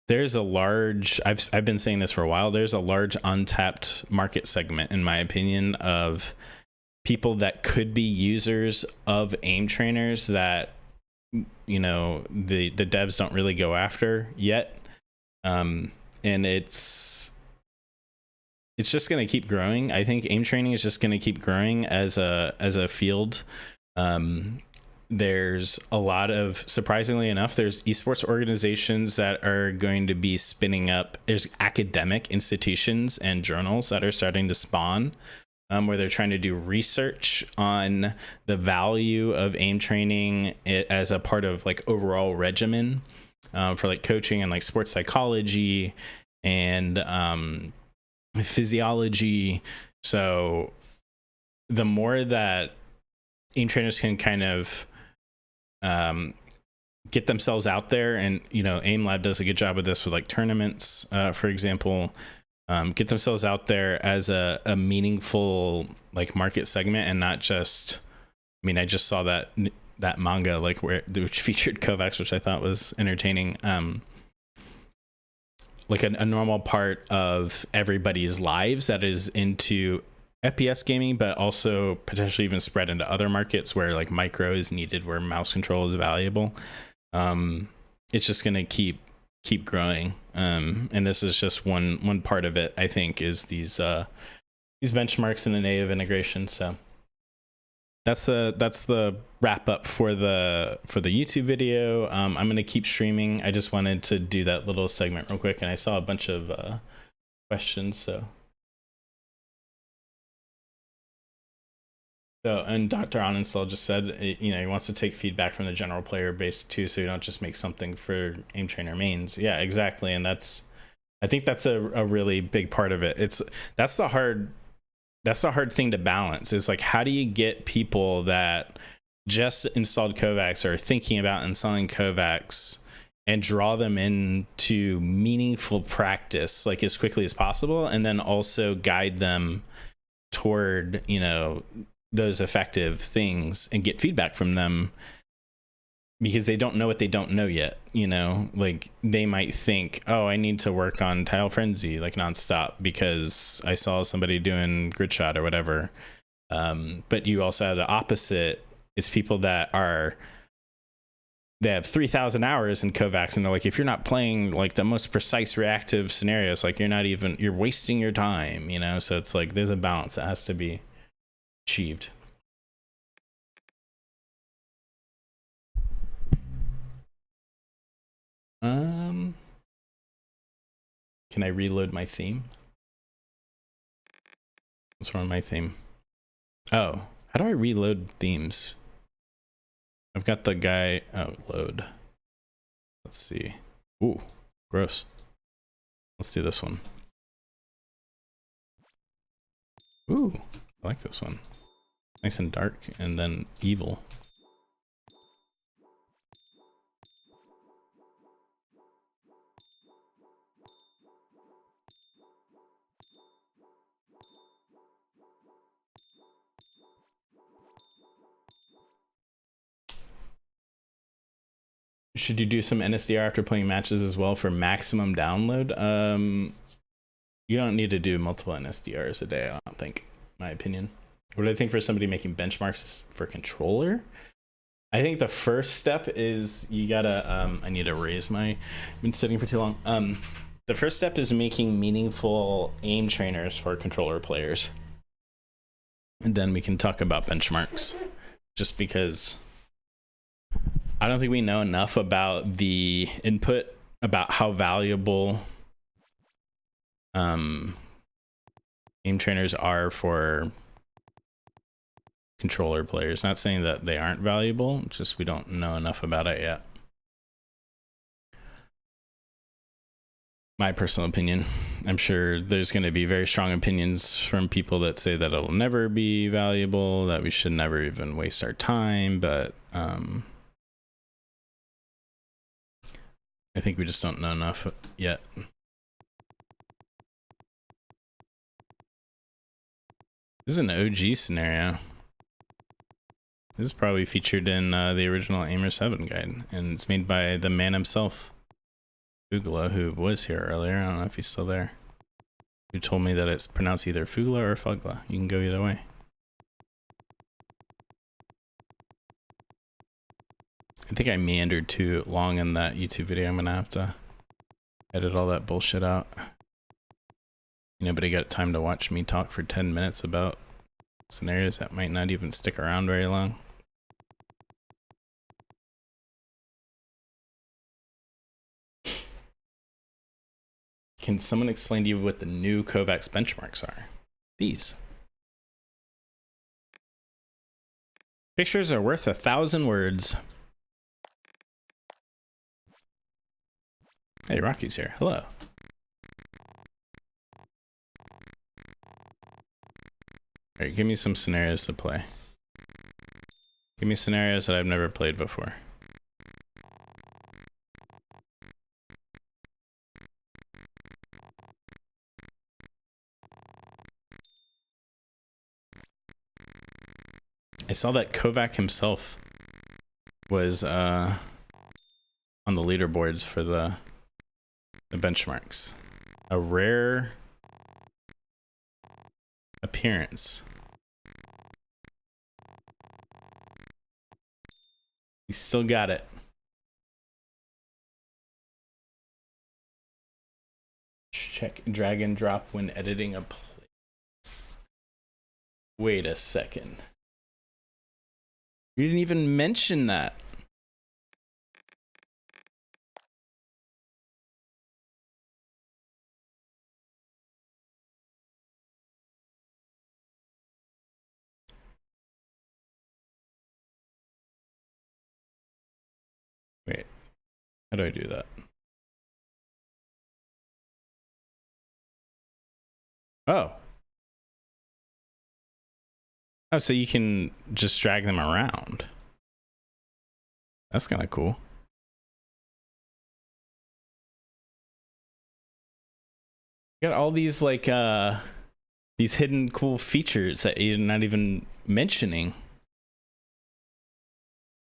there's a large, I've been saying this for a while, there's a large untapped market segment, in my opinion, of people that could be users of aim trainers that, you know, the devs don't really go after yet. And it's just going to keep growing. I think aim training is just going to keep growing as a field. There's a lot of, surprisingly enough, there's esports organizations that are going to be spinning up. There's academic institutions and journals that are starting to spawn, where they're trying to do research on the value of aim training as a part of like overall regimen, for like coaching and like sports psychology and physiology. So the more that aim trainers can kind of get themselves out there. And, you know, Aim Lab does a good job of this with like tournaments, for example. Get themselves out there as a meaningful like market segment, and not just, I mean, I just saw that manga like which featured Kovaaks, which I thought was entertaining. Like a normal part of everybody's lives that is into FPS gaming, but also potentially even spread into other markets where like micro is needed, where mouse control is valuable. It's just going to keep growing. And this is just one part of it, I think, is these benchmarks and the native integration. So that's the wrap up for the YouTube video. I'm going to keep streaming. I just wanted to do that little segment real quick, and I saw a bunch of questions. So and Dr. Uninstall just said, you know, he wants to take feedback from the general player base too, so you don't just make something for Aim Trainer mains. Yeah, exactly. And I think that's a really big part of it. That's the hard thing to balance, is like, how do you get people that just installed Kovaaks or are thinking about installing Kovaaks and draw them into meaningful practice like as quickly as possible, and then also guide them toward, you know, those effective things and get feedback from them, because they don't know what they don't know yet. You know, like they might think, oh, I need to work on Tile Frenzy like nonstop because I saw somebody doing grid shot or whatever. But you also have the opposite. It's people that they have 3,000 hours in Kovaaks, and they're like, if you're not playing like the most precise reactive scenarios, like you're wasting your time, you know? So it's like, there's a balance that has to be achieved. Can I reload my theme? What's wrong with my theme? Oh, how do I reload themes? I've got the guy. Oh, load. Let's see. Ooh, gross. Let's do this one. Ooh, I like this one. Nice and dark, and then evil. Should you do some NSDR after playing matches as well for maximum download? You don't need to do multiple NSDRs a day, I don't think, in my opinion. What do I think for somebody making benchmarks for controller? I think the first step is you gotta, I need to raise my, I've been sitting for too long. The first step is making meaningful aim trainers for controller players. And then we can talk about benchmarks, just because I don't think we know enough about the input, about how valuable aim trainers are for controller players. Not saying that they aren't valuable, just we don't know enough about it yet. My personal opinion. I'm sure there's going to be very strong opinions from people that say that it'll never be valuable, that we should never even waste our time, but I think we just don't know enough yet. This is an OG scenario. This is probably featured in the original Aimer 7 guide, and it's made by the man himself, Fugla, who was here earlier. I don't know if he's still there. Who told me that it's pronounced either Fugla or Fugla. You can go either way. I think I meandered too long in that YouTube video. I'm gonna have to edit all that bullshit out. Nobody got time to watch me talk for 10 minutes about scenarios that might not even stick around very long. Can someone explain to you what the new Kovaaks benchmarks are? These. Pictures are worth 1,000 words. Hey, Rocky's here. Hello. Alright, give me some scenarios to play. Give me scenarios that I've never played before. I saw that Kovacs himself was on the leaderboards for the benchmarks. A rare appearance. He still got it. Check drag and drop when editing a playlist. Wait a second. You didn't even mention that. Wait, how do I do that? Oh. Oh, so you can just drag them around. That's kind of cool. You got all these like these hidden cool features that you're not even mentioning.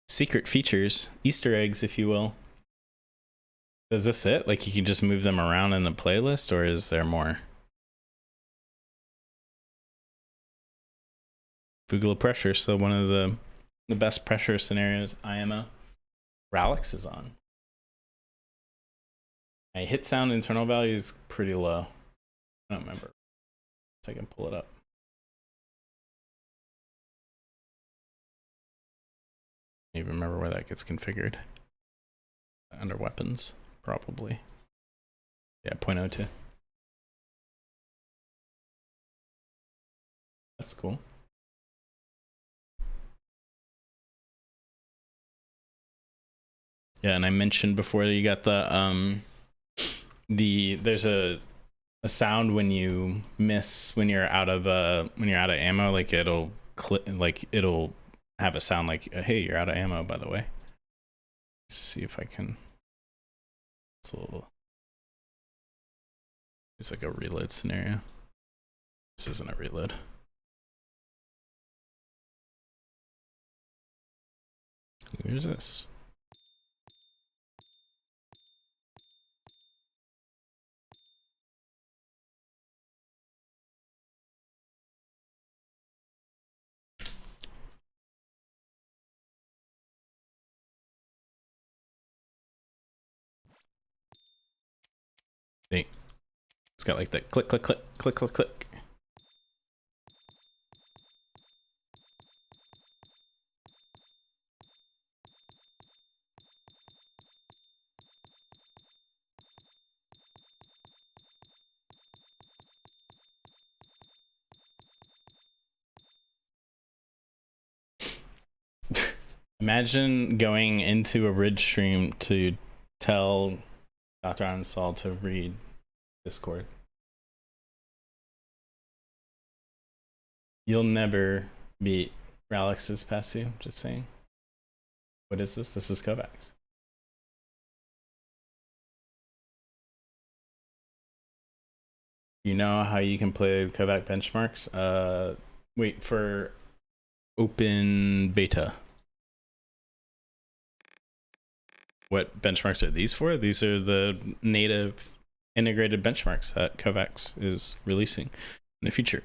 Secret features, Easter eggs, if you will. Is this it? Like you can just move them around in the playlist, or is there more? Fugula pressure, so one of the best pressure scenarios IMO. Ralix is on. My hit sound internal value is pretty low. I don't remember. So I can pull it up. I don't even remember where that gets configured. Under weapons, probably. Yeah, 0.02. That's cool. Yeah, and I mentioned before that you got there's a sound when you miss when you're out of ammo, like it'll have a sound like, hey, you're out of ammo, by the way. Let's see if I can. It's a little. It's like a reload scenario. This isn't a reload. Where's this? It's got like that click, click, click, click, click, click. Imagine going into a Rid stream to tell Dr. Uninstall to read Discord. You'll never beat Ralix's passive, just saying. What is this? This is Kovacs. You know how you can play Kovac benchmarks? Wait for open beta. What benchmarks are these for? These are the native integrated benchmarks that Kovacs is releasing in the future.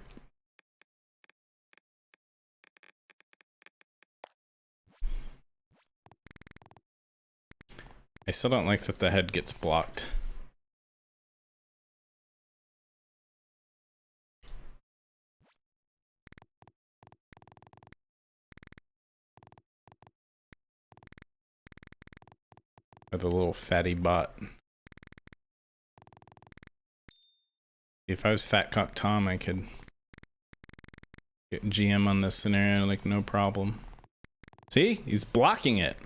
I still don't like that the head gets blocked. Or the little fatty bot. If I was Fat Cock Tom, I could get GM on this scenario like no problem. See? He's blocking it.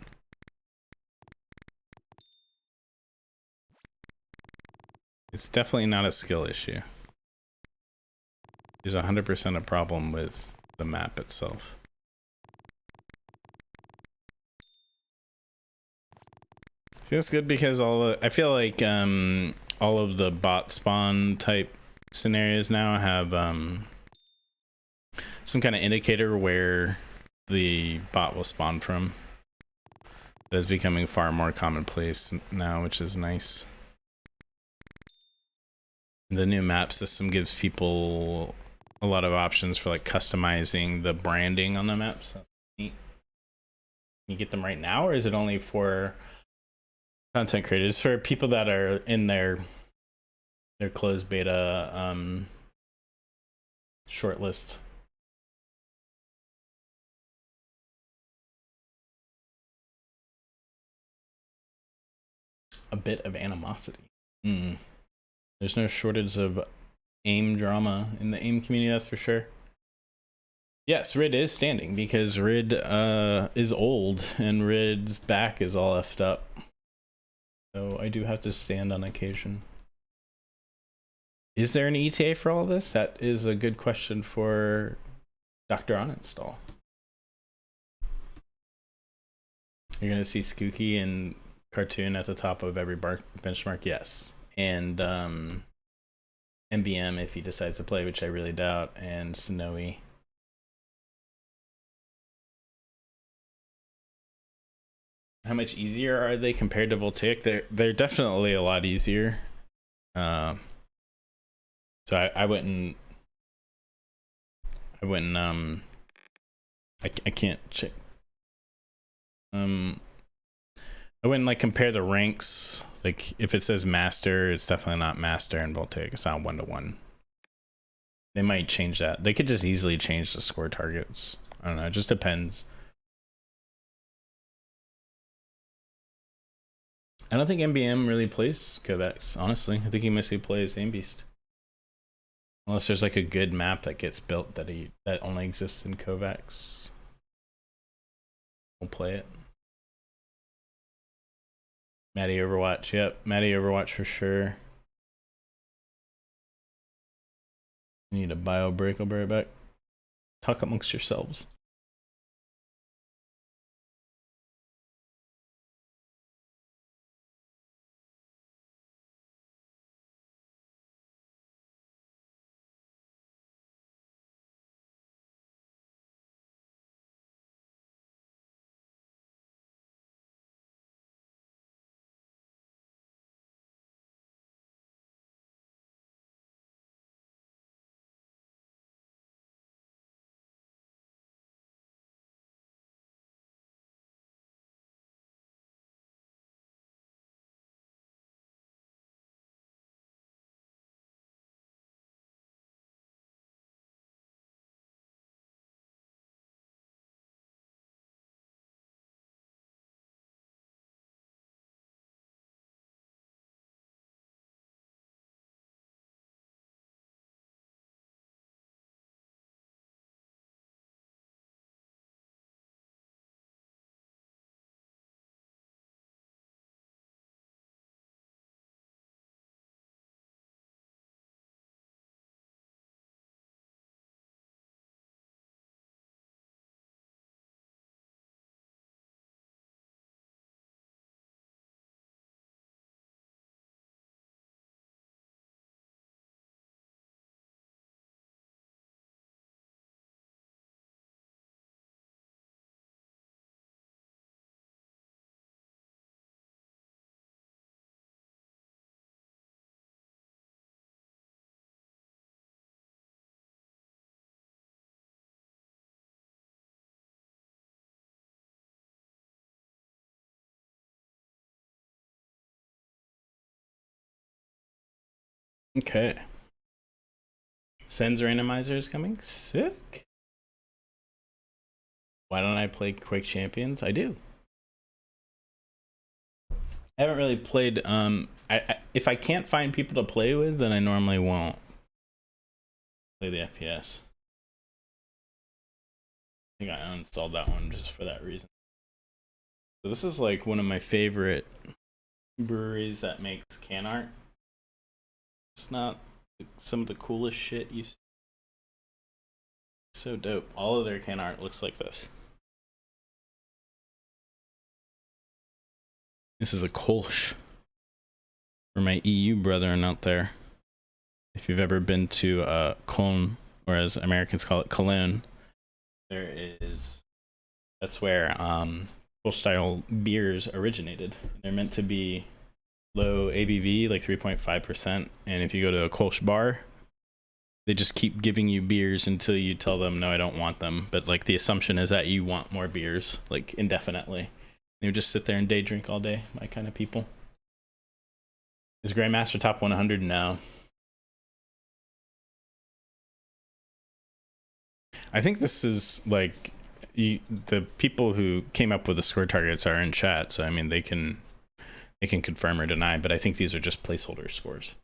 It's definitely not a skill issue. There's 100% a problem with the map itself. See, that's good because I feel like all of the bot spawn type scenarios now have some kind of indicator where the bot will spawn from. That is becoming far more commonplace now, which is nice. The new map system gives people a lot of options for like customizing the branding on the maps. So neat. You get them right now, or is it only for content creators? For people that are in their closed beta shortlist. A bit of animosity. There's no shortage of AIM drama in the AIM community, that's for sure. Yes, Ridd is standing because Ridd is old and Ridd's back is all effed up. So I do have to stand on occasion. Is there an ETA for all this? That is a good question for Dr. Uninstall. You're gonna see Skooky and Cartoon at the top of every benchmark, yes. And MBM if he decides to play, which I really doubt, and Snowy. How much easier are they compared to Voltaic? They're definitely a lot easier. So I wouldn't I can't check. I wouldn't like compare the ranks. Like if it says master, it's definitely not master in Voltaic. It's not 1-to-1. They might change that. They could just easily change the score targets. I don't know. It just depends. I don't think MBM really plays Kovaaks, honestly. I think he mostly plays Aim Beast. Unless there's like a good map that gets built that only exists in Kovaaks. We'll play it. Matty Overwatch, yep. Matty Overwatch for sure. You need a bio break, I'll be right back. Talk amongst yourselves. Okay. Sens randomizer is coming. Sick. Why don't I play Quake Champions? I do. I haven't really played. If I can't find people to play with, then I normally won't play the FPS. I think I uninstalled that one just for that reason. So this is like one of my favorite breweries that makes can art. It's not some of the coolest shit you see. So dope. All of their can art looks like this. This is a Kolsch for my EU brethren out there. If you've ever been to Köln, or as Americans call it, Cologne, there is That's where full style beers originated. They're meant to be low ABV, like 3.5%. And if you go to a Kolsch bar, they just keep giving you beers until you tell them, no, I don't want them. But like the assumption is that you want more beers, like indefinitely. They would just sit there and day drink all day, my kind of people. Is Grandmaster top 100? No. I think this is like the people who came up with the score targets are in chat, so I mean they can confirm or deny, but I think these are just placeholder scores.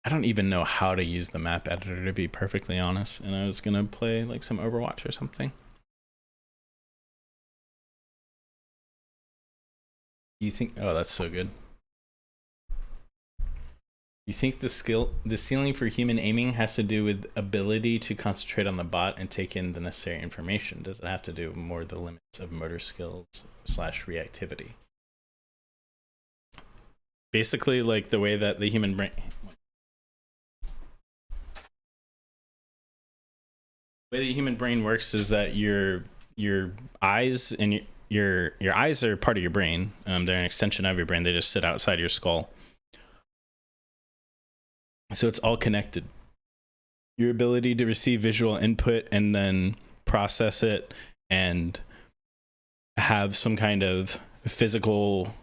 I don't even know how to use the map editor, to be perfectly honest, and I was gonna play like some Overwatch or something. You think, oh, that's so good. You think the ceiling for human aiming has to do with ability to concentrate on the bot and take in the necessary information? Does it have to do more with the limits of motor skills / reactivity? Basically, like the way that the human brain, the way the human brain works is that your eyes and your eyes are part of your brain. They're an extension of your brain. They just sit outside your skull. So it's all connected. Your ability to receive visual input and then process it and have some kind of physical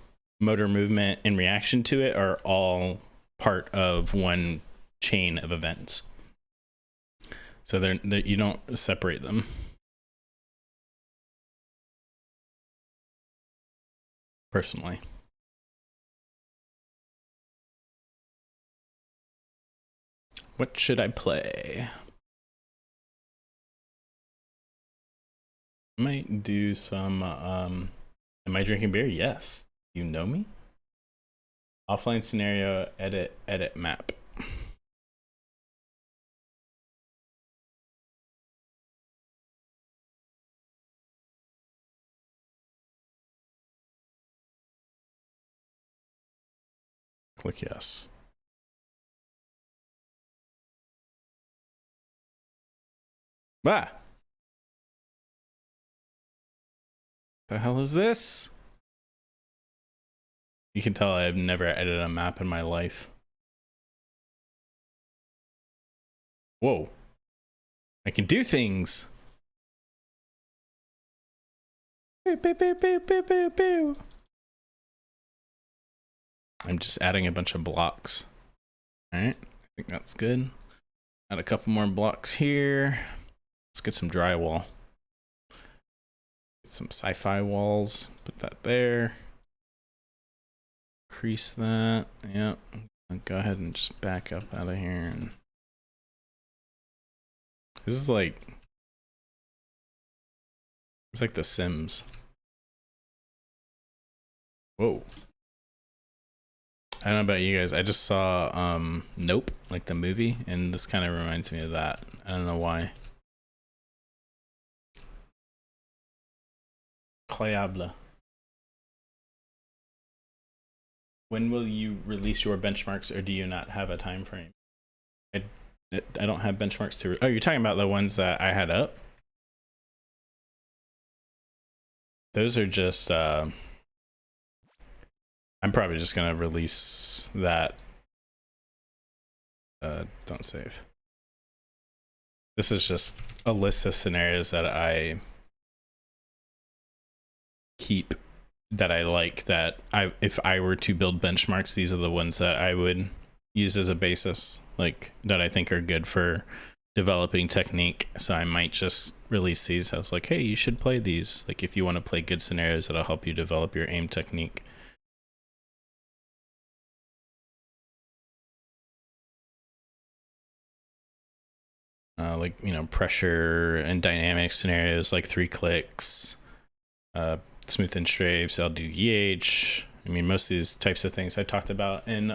motor movement in reaction to it are all part of one chain of events. So they're you don't separate them. Personally. What should I play? I might do some am I drinking beer? Yes. You know me? Offline scenario, edit map. Click yes. Ah! The hell is this? You can tell I've never edited a map in my life. Whoa. I can do things! Bow, bow, bow, bow, bow, bow, bow. I'm just adding a bunch of blocks. Alright, I think that's good. Add a couple more blocks here. Let's get some drywall. Get some sci-fi walls. Put that there. Increase that. Yep. I'll go ahead and just back up out of here. And this is like, it's like The Sims. Whoa. I don't know about you guys. I just saw Nope, like the movie, and this kind of reminds me of that. I don't know why. Incroyable. When will you release your benchmarks, or do you not have a time frame? I don't have benchmarks to. Oh, you're talking about the ones that I had up? Those are just. I'm probably just gonna release that. Don't save. This is just a list of scenarios that I keep, that I like, that if I were to build benchmarks, these are the ones that I would use as a basis, like that I think are good for developing technique. So I might just release these. I was like, hey, you should play these. Like if you want to play good scenarios that'll help you develop your aim technique. Like, you know, pressure and dynamic scenarios like 3 clicks, smooth and strafes, LDEH. I mean, most of these types of things I talked about in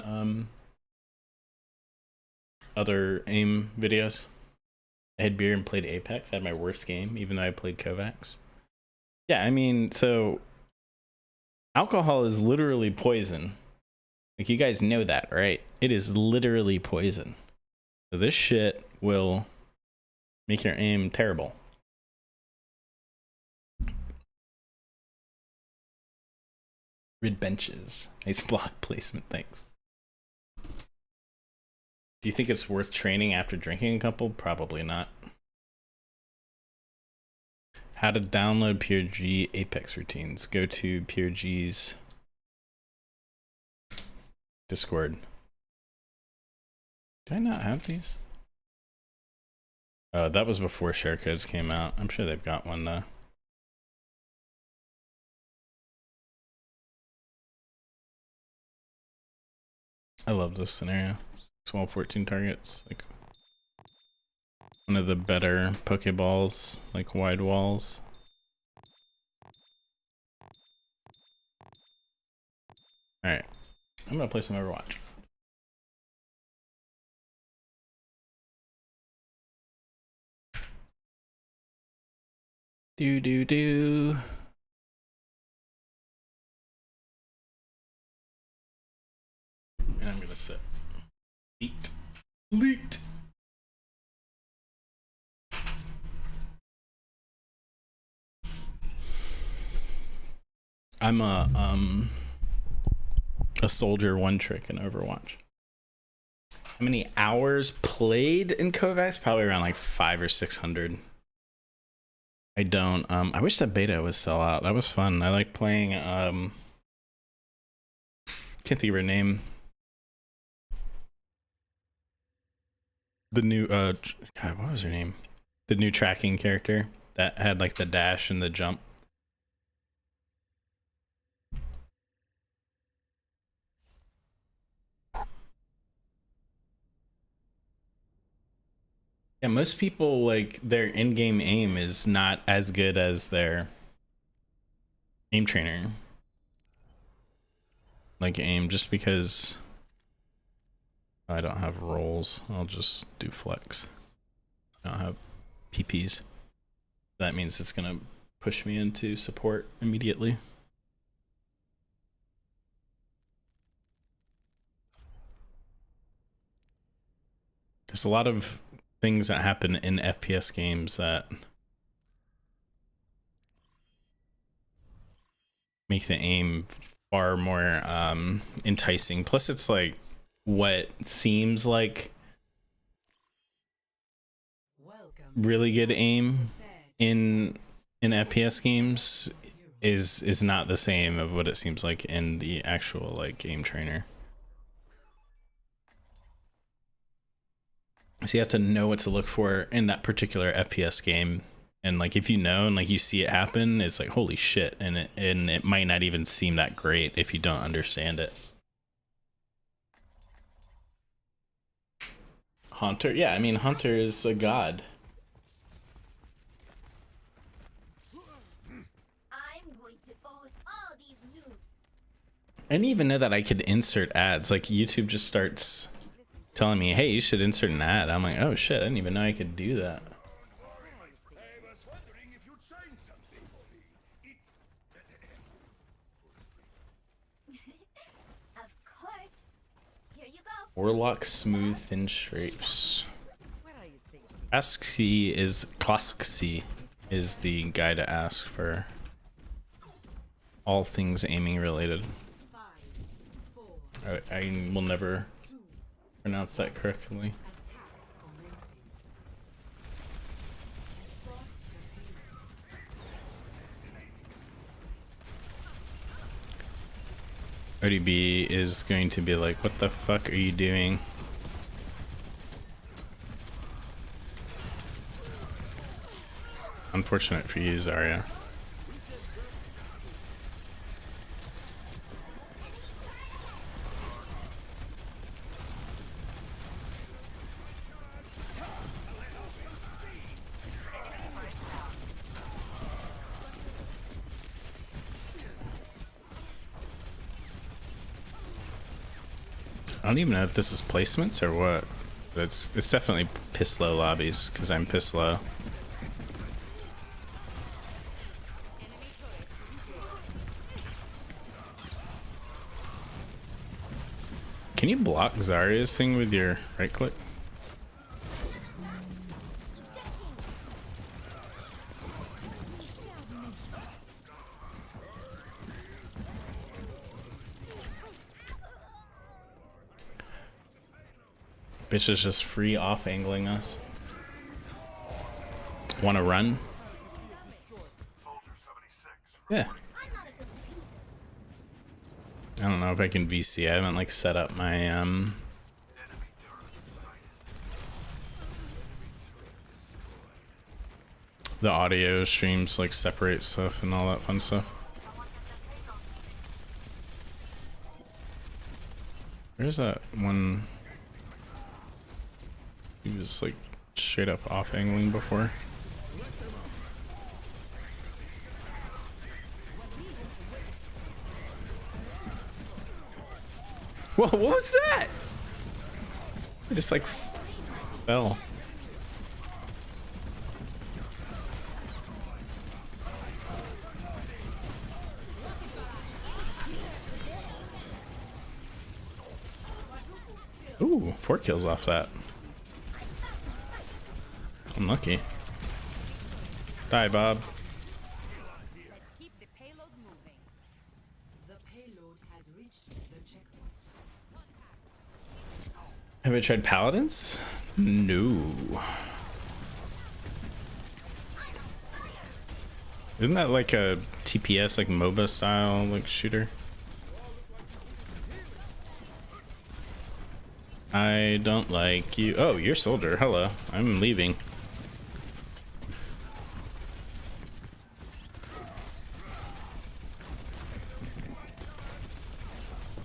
other aim videos. I had beer and played Apex. I had my worst game, even though I played Kovaaks. Yeah, I mean, so alcohol is literally poison. Like, you guys know that, right? It is literally poison. So this shit will Make your aim terrible. Rid benches. Nice block placement, thanks. Do you think it's worth training after drinking a couple? Probably not. How to download PRG Apex routines. Go to PRG's Discord. Do I not have these? Oh, that was before share codes came out. I'm sure they've got one though. I love this scenario. 12, 14 targets. Like one of the better Pokeballs, like wide walls. Alright. I'm gonna play some Overwatch. Do do do. And I'm gonna sit. Leaked. Leaked. I'm a soldier one trick in Overwatch. How many hours played in Kovacs? Probably around like 500 or 600. I don't. I wish that beta was still out. That was fun. I like playing. Can't think of her name. The new. God, what was her name? The new tracking character that had like the dash and the jump. Yeah, most people, like, their in-game aim is not as good as their aim trainer. Like, aim, just because I don't have rolls, I'll just do flex. I don't have PPs. That means it's gonna push me into support immediately. There's a lot of things that happen in FPS games that make the aim far more enticing. Plus it's like what seems like really good aim in FPS games is not the same of what it seems like in the actual like game trainer. So you have to know what to look for in that particular FPS game, and like if you know and like you see it happen, it's like holy shit, and it might not even seem that great if you don't understand it. Haunter, yeah, I mean Haunter is a god. I'm going to own all these noobs. I didn't even know that I could insert ads. Like YouTube just starts telling me, hey, you should insert an ad. I'm like, oh shit, I didn't even know I could do that. Of course. Here you go. Warlock smooth thin strafes. Kovaaks is the guy to ask for all things aiming related. I will never pronounce that correctly. ODB is going to be like, what the fuck are you doing? Unfortunate for you, Zarya. I don't even know if this is placements or what. But it's definitely piss low lobbies because I'm piss low. Can you block Zarya's thing with your right click? Bitch is just free off angling us. Want to run? Yeah. I don't know if I can VC. I haven't like set up my the audio streams, like separate stuff and all that fun stuff. Where's that one? He was like straight up off angling before. Whoa, what was that? I just like fell. Ooh, 4 kills off that. Unlucky. Die, Bob. Let's keep the payload moving. The payload has reached the checkpoint. Have you tried Paladins? No. Isn't that like a TPS, like MOBA style, like shooter? I don't like you. Oh, you're soldier. Hello. I'm leaving.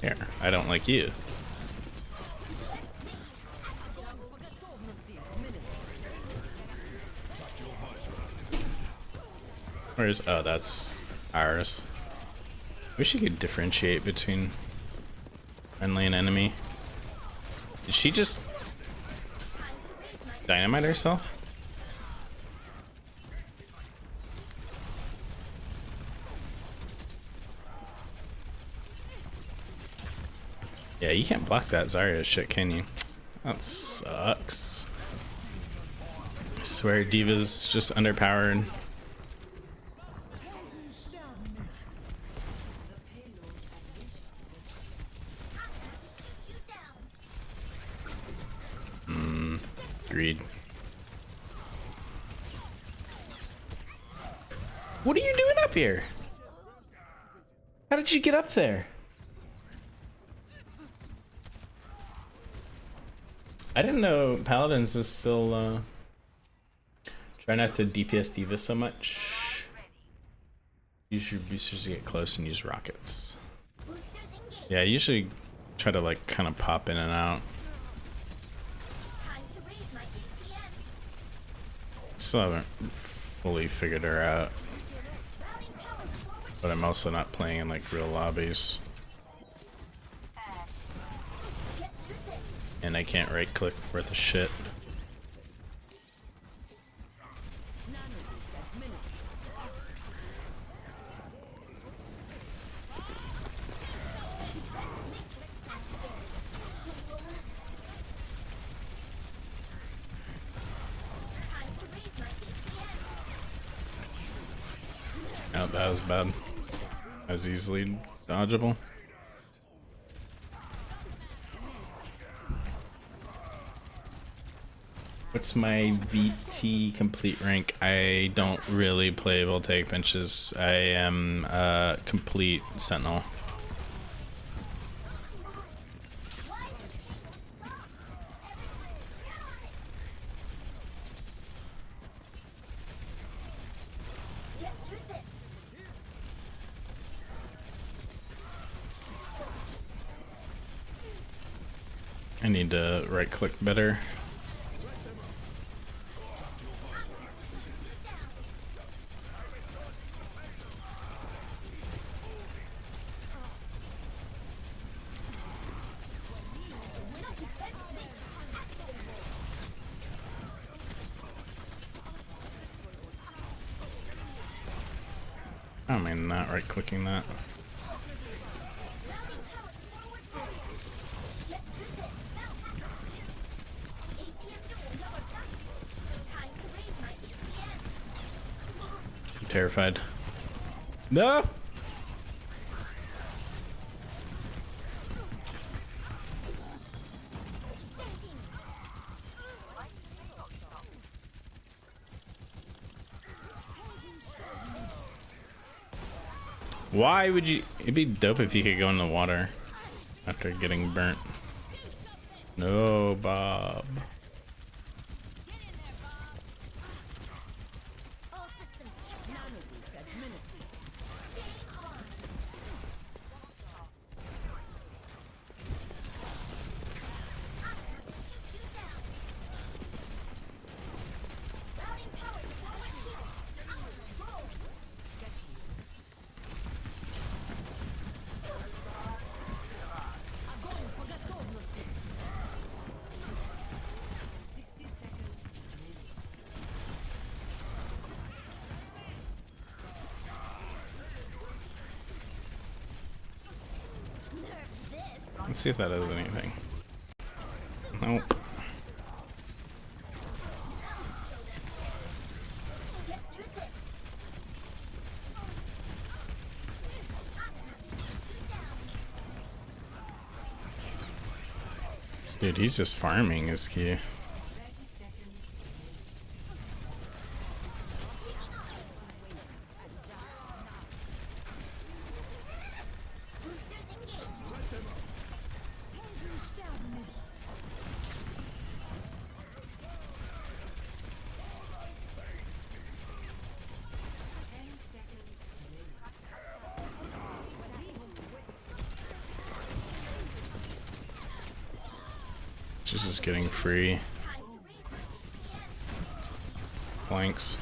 Here, I don't like you. Where's, oh, that's ours. Wish you could differentiate between friendly and enemy. Did she just dynamite herself? Yeah, you can't block that Zarya shit, can you? That sucks. I swear Diva's just underpowered. Agreed. What are you doing up here? How did you get up there? I didn't know Paladins was still try not to DPS Diva so much. Use your boosters to get close and use rockets. Yeah, I usually try to like kind of pop in and out. Still haven't fully figured her out, but I'm also not playing in like real lobbies, and I can't right click worth a shit. Oh, that was bad. That was easily dodgeable. What's my VT complete rank? I don't really play voltaic benches. I am complete sentinel. I need to right click better. I don't mean not right clicking that. I'm terrified. No! Why would you? It'd be dope if you could go in the water after getting burnt. No, Bob. All systems check. Nanoboost administered. Game on. Shoot you down. Routing power to forward shield. Roll. Огонь по готовности. 60 seconds remaining. Nerf this. Let's see if that does anything. Nope. Get through this. Dude, he's just farming his key. 30 seconds Boosters engaged. Just getting free Time to read my CPN. planks.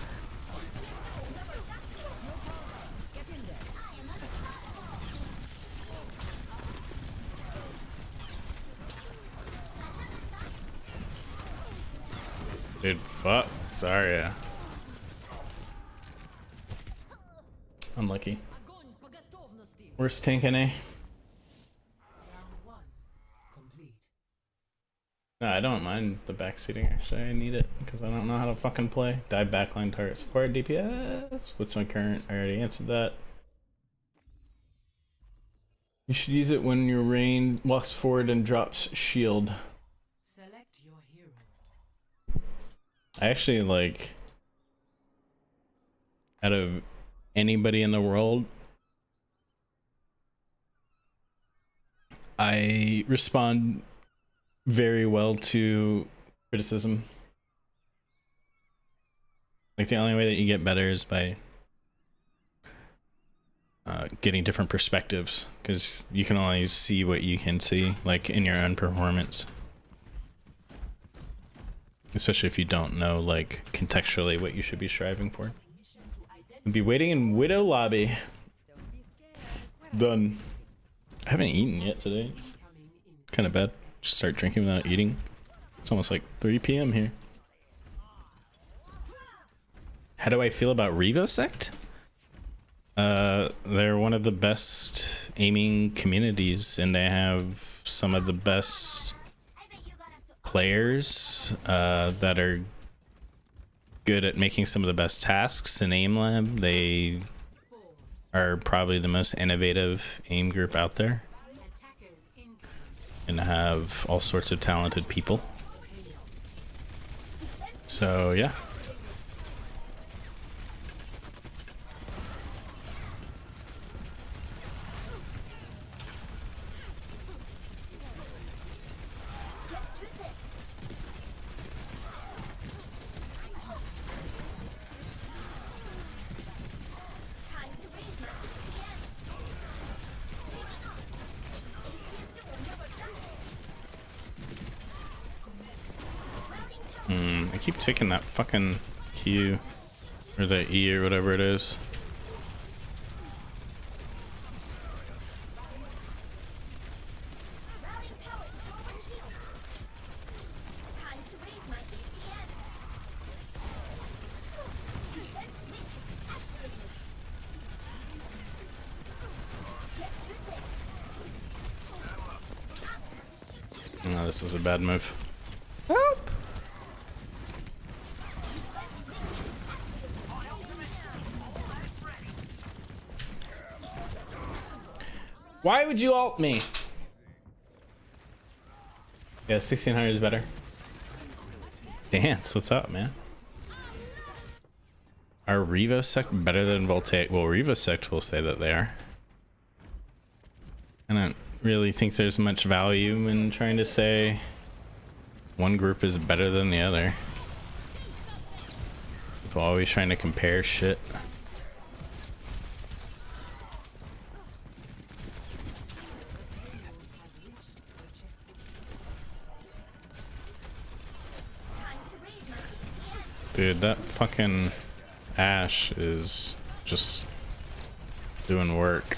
Dude, fuck. Sorry. Unlucky. огонь по готовности. Worst tank NA. Round 1 complete. No, I don't mind the backseating actually. I need it because I don't know how to fucking play. Dive backline target support DPS. What's my current? I already answered that. You should use it when your rain walks forward and drops shield. Select your hero. I actually like out of anybody in the world, I respond very well to criticism. Like the only way that you get better is by getting different perspectives, because you can only see what you can see, like in your own performance. Especially if you don't know, like, contextually what you should be striving for. I'll be waiting in Widow Lobby. Done. I haven't eaten yet today. It's kind of bad. Just start drinking without eating. It's almost like 3 p.m. here. How do I feel about Revosect? They're one of the best aiming communities, and they have some of the best I bet you got up to players that are good at making some of the best tasks in aim lab. They are probably the most innovative aim group out there Attackers incoming. and have all sorts of talented people. So yeah. time to raise my CPN. I keep taking that fucking Q or the E or whatever it is. Routing power to forward shield. Time to raise my CPN. Defense switch activated. Get through this. No, this is a bad move. Help! Why would you ult me? Yeah, 1600 is better. Dance, what's up, man? Are Revosect better than Voltaic? Well, Revosect will say that they are. I don't really think there's much value in trying to say one group is better than the other. People always trying to compare shit. Dude, that fucking Ash is just doing work.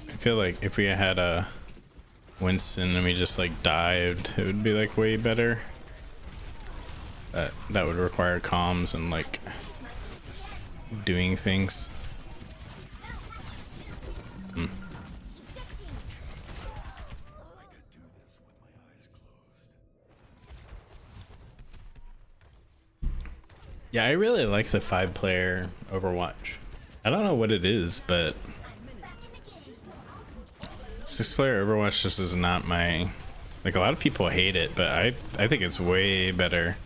I feel like if we had a Winston and we just like dived, it would be like way better. But that would require comms and like doing things. Yeah, I really like the 5-player Overwatch. I don't know what it is, but 6-player Overwatch just is not my... Like, a lot of people hate it, but I think it's way better.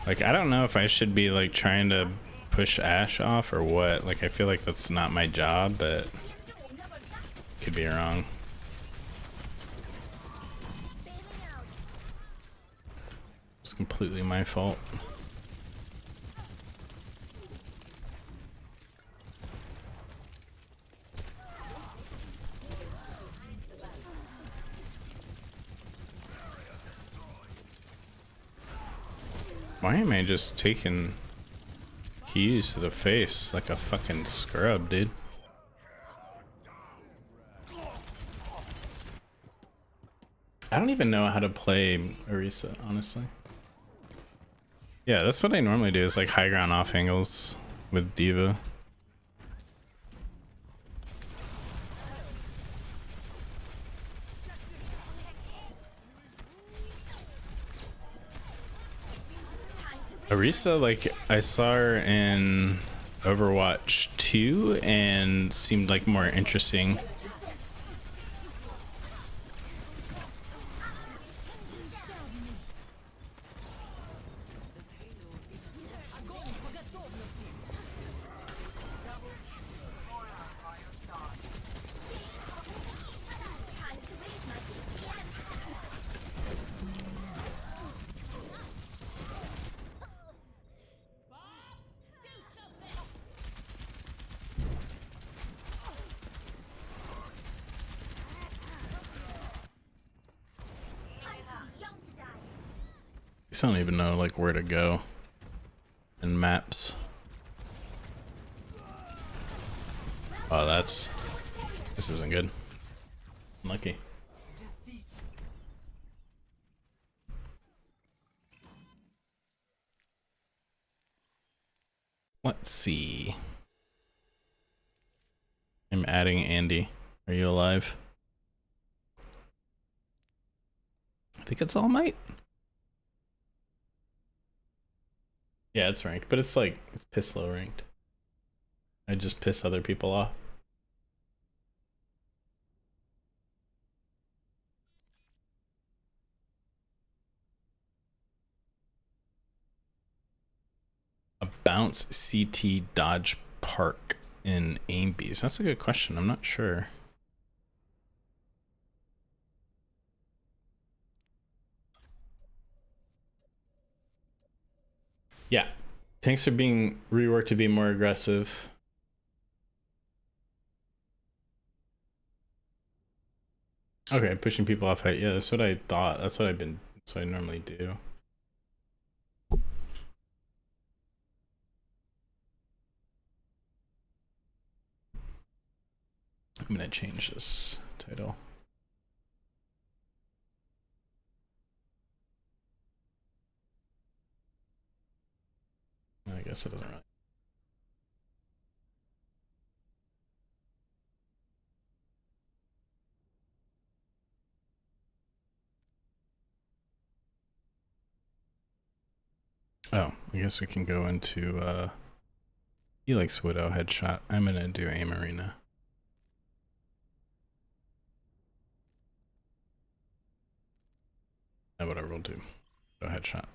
Like, I don't know if I should be, like, trying to push Ashe off or what. Like, I feel like that's not my job, but could be wrong. It's completely my fault. Why am I just taking keys to the face like a fucking scrub, dude? I don't even know how to play Orisa, honestly. Yeah, that's what I normally do, is like high ground off angles with Diva. Orisa, like, I saw her in Overwatch 2 and seemed like more interesting. I don't even know like where to go in maps. Oh, this isn't good. Unlucky. Let's see. I'm adding Andy. Are you alive? I think it's All Might. Yeah, it's ranked, but it's like, it's piss low ranked. I just piss other people off. A bounce CT dodge park in Ambies. That's a good question. I'm not sure. Yeah. Tanks are being reworked to be more aggressive. Okay, pushing people off height. Yeah, that's what I thought. That's what I normally do. I'm gonna change this title. I guess it doesn't really. Oh, I guess we can go into He likes Widow headshot. I'm gonna do aim arena. Whatever, we'll do. Widow headshot.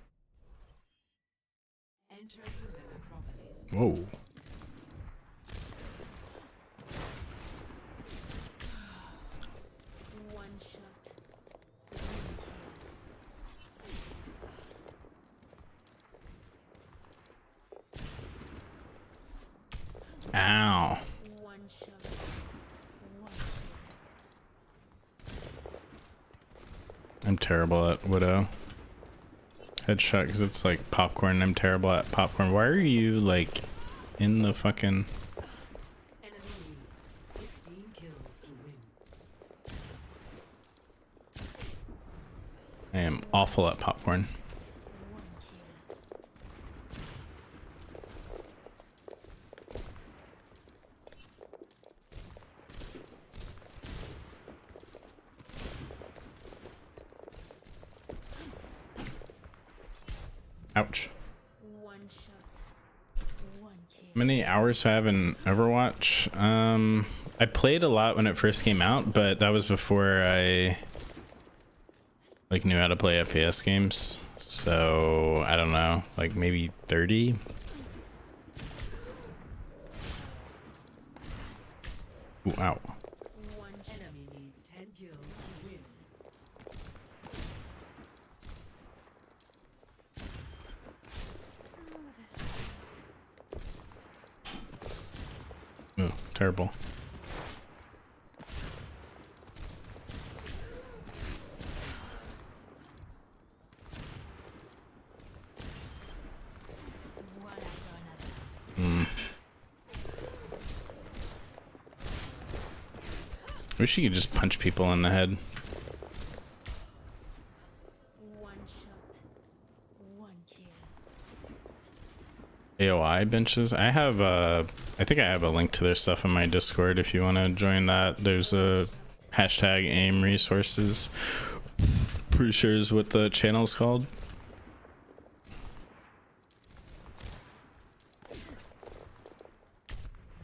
Enter the necropolis. Whoa. One shot. Ow. One shot. One. I'm terrible at Widow headshot because it's like popcorn. I'm terrible at popcorn. Why are you like in the fucking... Enemy leads 15 kills to win. I am awful at popcorn. One kill. Ouch. One shot. One kill. How many hours do I have in Overwatch? I played a lot when it first came out, but that was before I like knew how to play FPS games. So I don't know, like maybe 30. Ooh, ow. One shot. Enemy needs 10 kills to win. Ooh, terrible. One after another. Wish you could just punch people in the head. One shot. One kill. AOI benches. I have I think I have a link to their stuff in my Discord if you want to join that. There's a hashtag aim resources. Pretty sure is what the channel's called.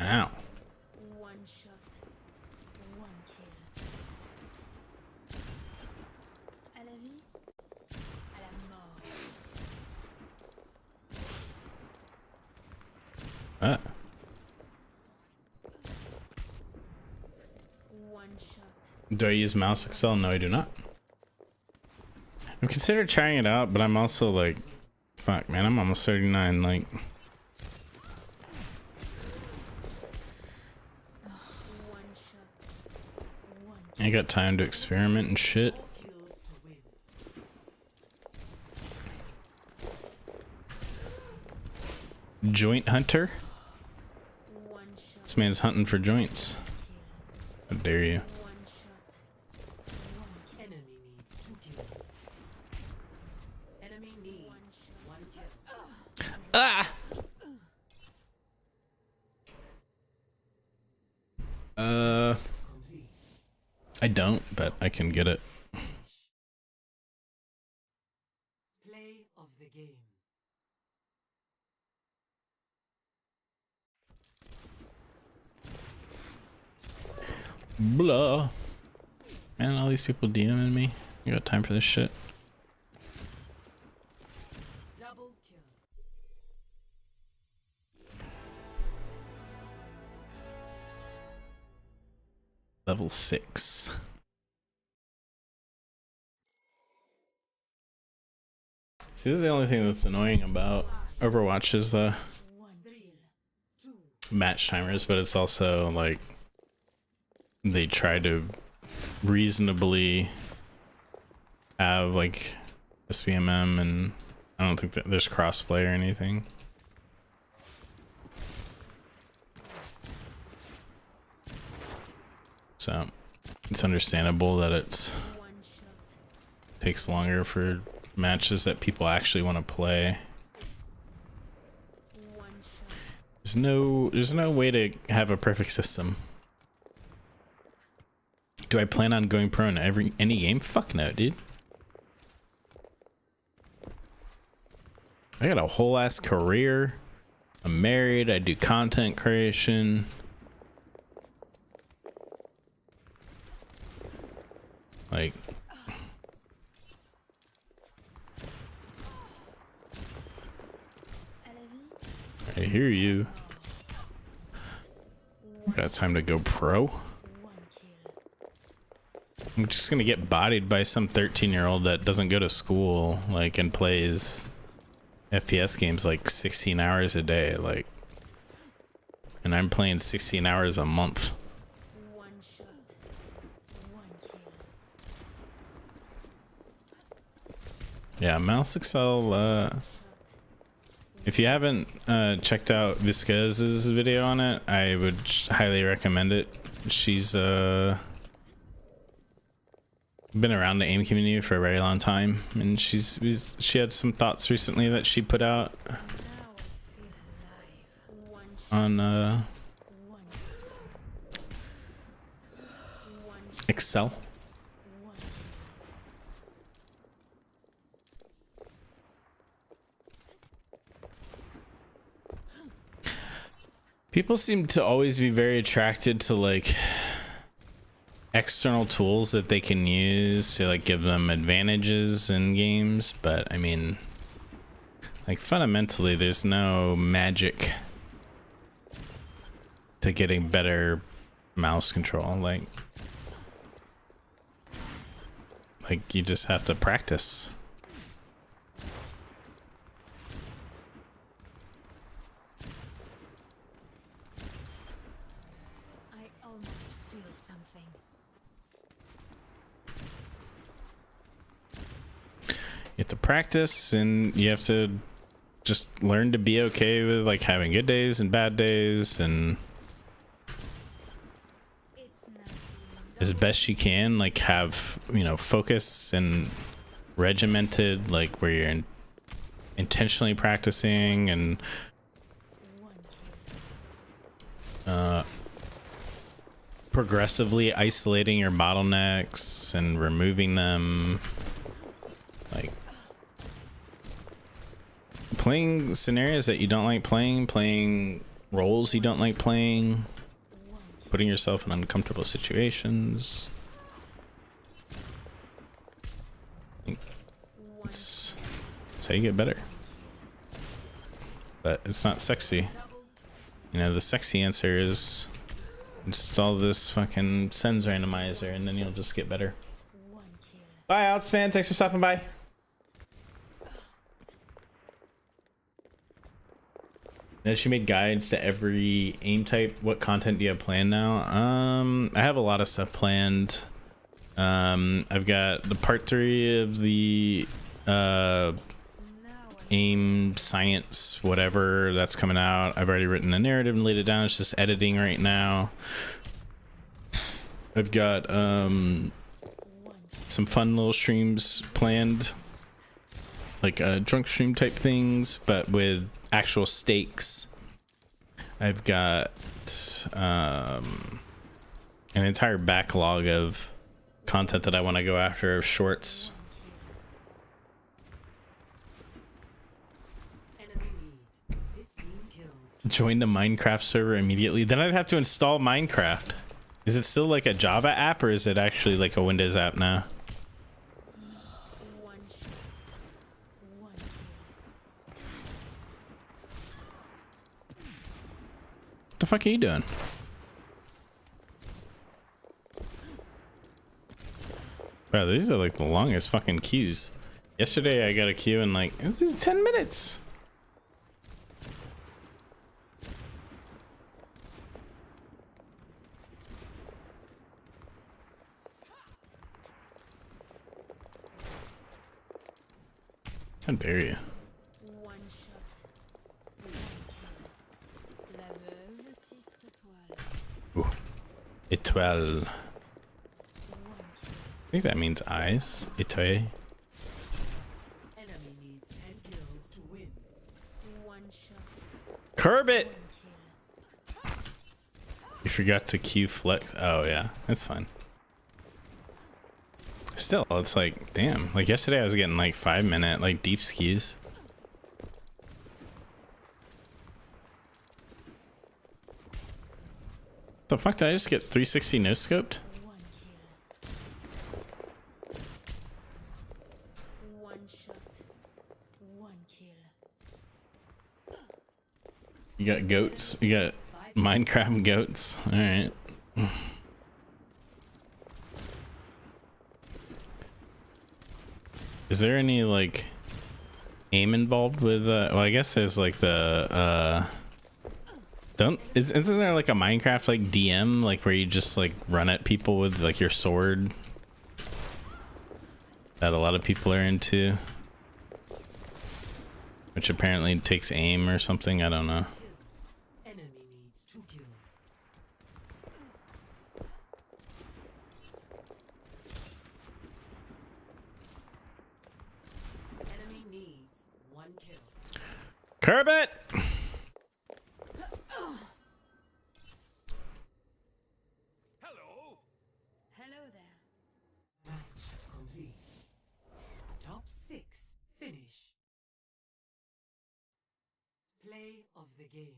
Ow. One shot. One kill. À la vie, à la mort. Ah. One shot. Do I use mouse Excel? No, I do not. I've considered trying it out, but I'm also like, fuck, man, I'm almost 39. Like, One shot. One I got time to experiment and shit. 4 kills to win. Joint hunter? kill. One shot. This man's hunting for joints. Kill. How dare you? One shot. One kill. Enemy needs 2 kills. Enemy needs 1 kill. Ah! Complete. I don't, but I can get it. Play of the game. Blah. Man, all these people DMing me. You got time for this shit? Double kill. Level 6. See, this is the only thing that's annoying about Overwatch is the One 3, 2, match timers, but it's also like they try to reasonably have like SBMM, and I don't think that there's crossplay or anything. So it's understandable that it's One shot. takes longer for matches that people actually want to play. One shot. There's no way to have a perfect system. Do I plan on going pro in any game? Fuck no, dude. I got a whole ass career. I'm married. I do content creation. Like, I hear you. Got time to go pro. I'm just gonna get bodied by some 13-year-old that doesn't go to school, like, and plays FPS games like 16 hours a day, like, and I'm playing 16 hours a month. Yeah, Mouse Excel, if you haven't checked out Viscoz's video on it, I would highly recommend it. She's been around the AIM community for a very long time, and she had some thoughts recently that she put out on Excel. People seem to always be very attracted to like external tools that they can use to like give them advantages in games, but I mean, like, fundamentally there's no magic to getting better mouse control. Like you just have to practice. You have to practice, and you have to just learn to be okay with like having good days and bad days, and as best you can, like, have, you know, focus and regimented, like where you're intentionally practicing and progressively isolating your bottlenecks and removing them. Like, playing scenarios that you don't like playing roles you don't like playing, putting yourself in uncomfortable situations. It's how you get better. But it's not sexy. You know, the sexy answer is install this fucking sends randomizer and then you'll just get better. Bye, Outspan. Thanks for stopping by. Then she made guides to every aim type. What content do you have planned now? I have a lot of stuff planned. I've got the part 3 of the aim science whatever that's coming out. I've already written a narrative and laid it down. It's just editing right now. I've got some fun little streams planned, like drunk stream type things, but with actual stakes. I've got an entire backlog of content that I want to go after, of shorts. Join the Minecraft server immediately. Then I'd have to install Minecraft. Is it still like a Java app, or is it actually like a Windows app now? What the fuck are you doing? Wow, these are like the longest fucking queues. Yesterday I got a queue in like, this is 10 minutes. How dare you? Ooh. Étoile. I think that means eyes. Étoile. Curb it! You forgot to Q flex. Oh yeah, that's fine. Still, it's like, damn. Like yesterday I was getting like 5-minute like deep skis. The fuck, did I just get 360 no scoped? One kill. One shot. One kill. You got goats. You got Minecraft goats. All right. Is there any like aim involved with? Well, I guess there's like the isn't there like a Minecraft like DM like where you just like run at people with like your sword that a lot of people are into, which apparently takes aim or something. I don't know. Enemy needs 2 kills. Enemy needs 1 kill. Curb it! Hello there. Match complete. Top 6 finish. Play of the game.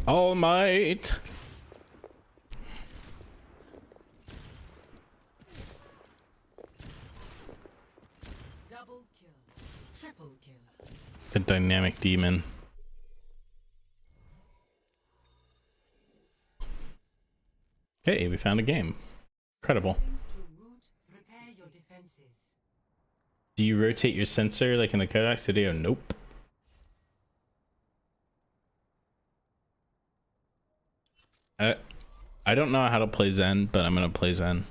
All might. Double kill. Triple kill. The dynamic demon. Hey, we found a game. Incredible. To root, prepare your defenses. Do you rotate your sensor like in the Kovaaks video? Nope. I don't know how to play Zen, but I'm gonna play Zen.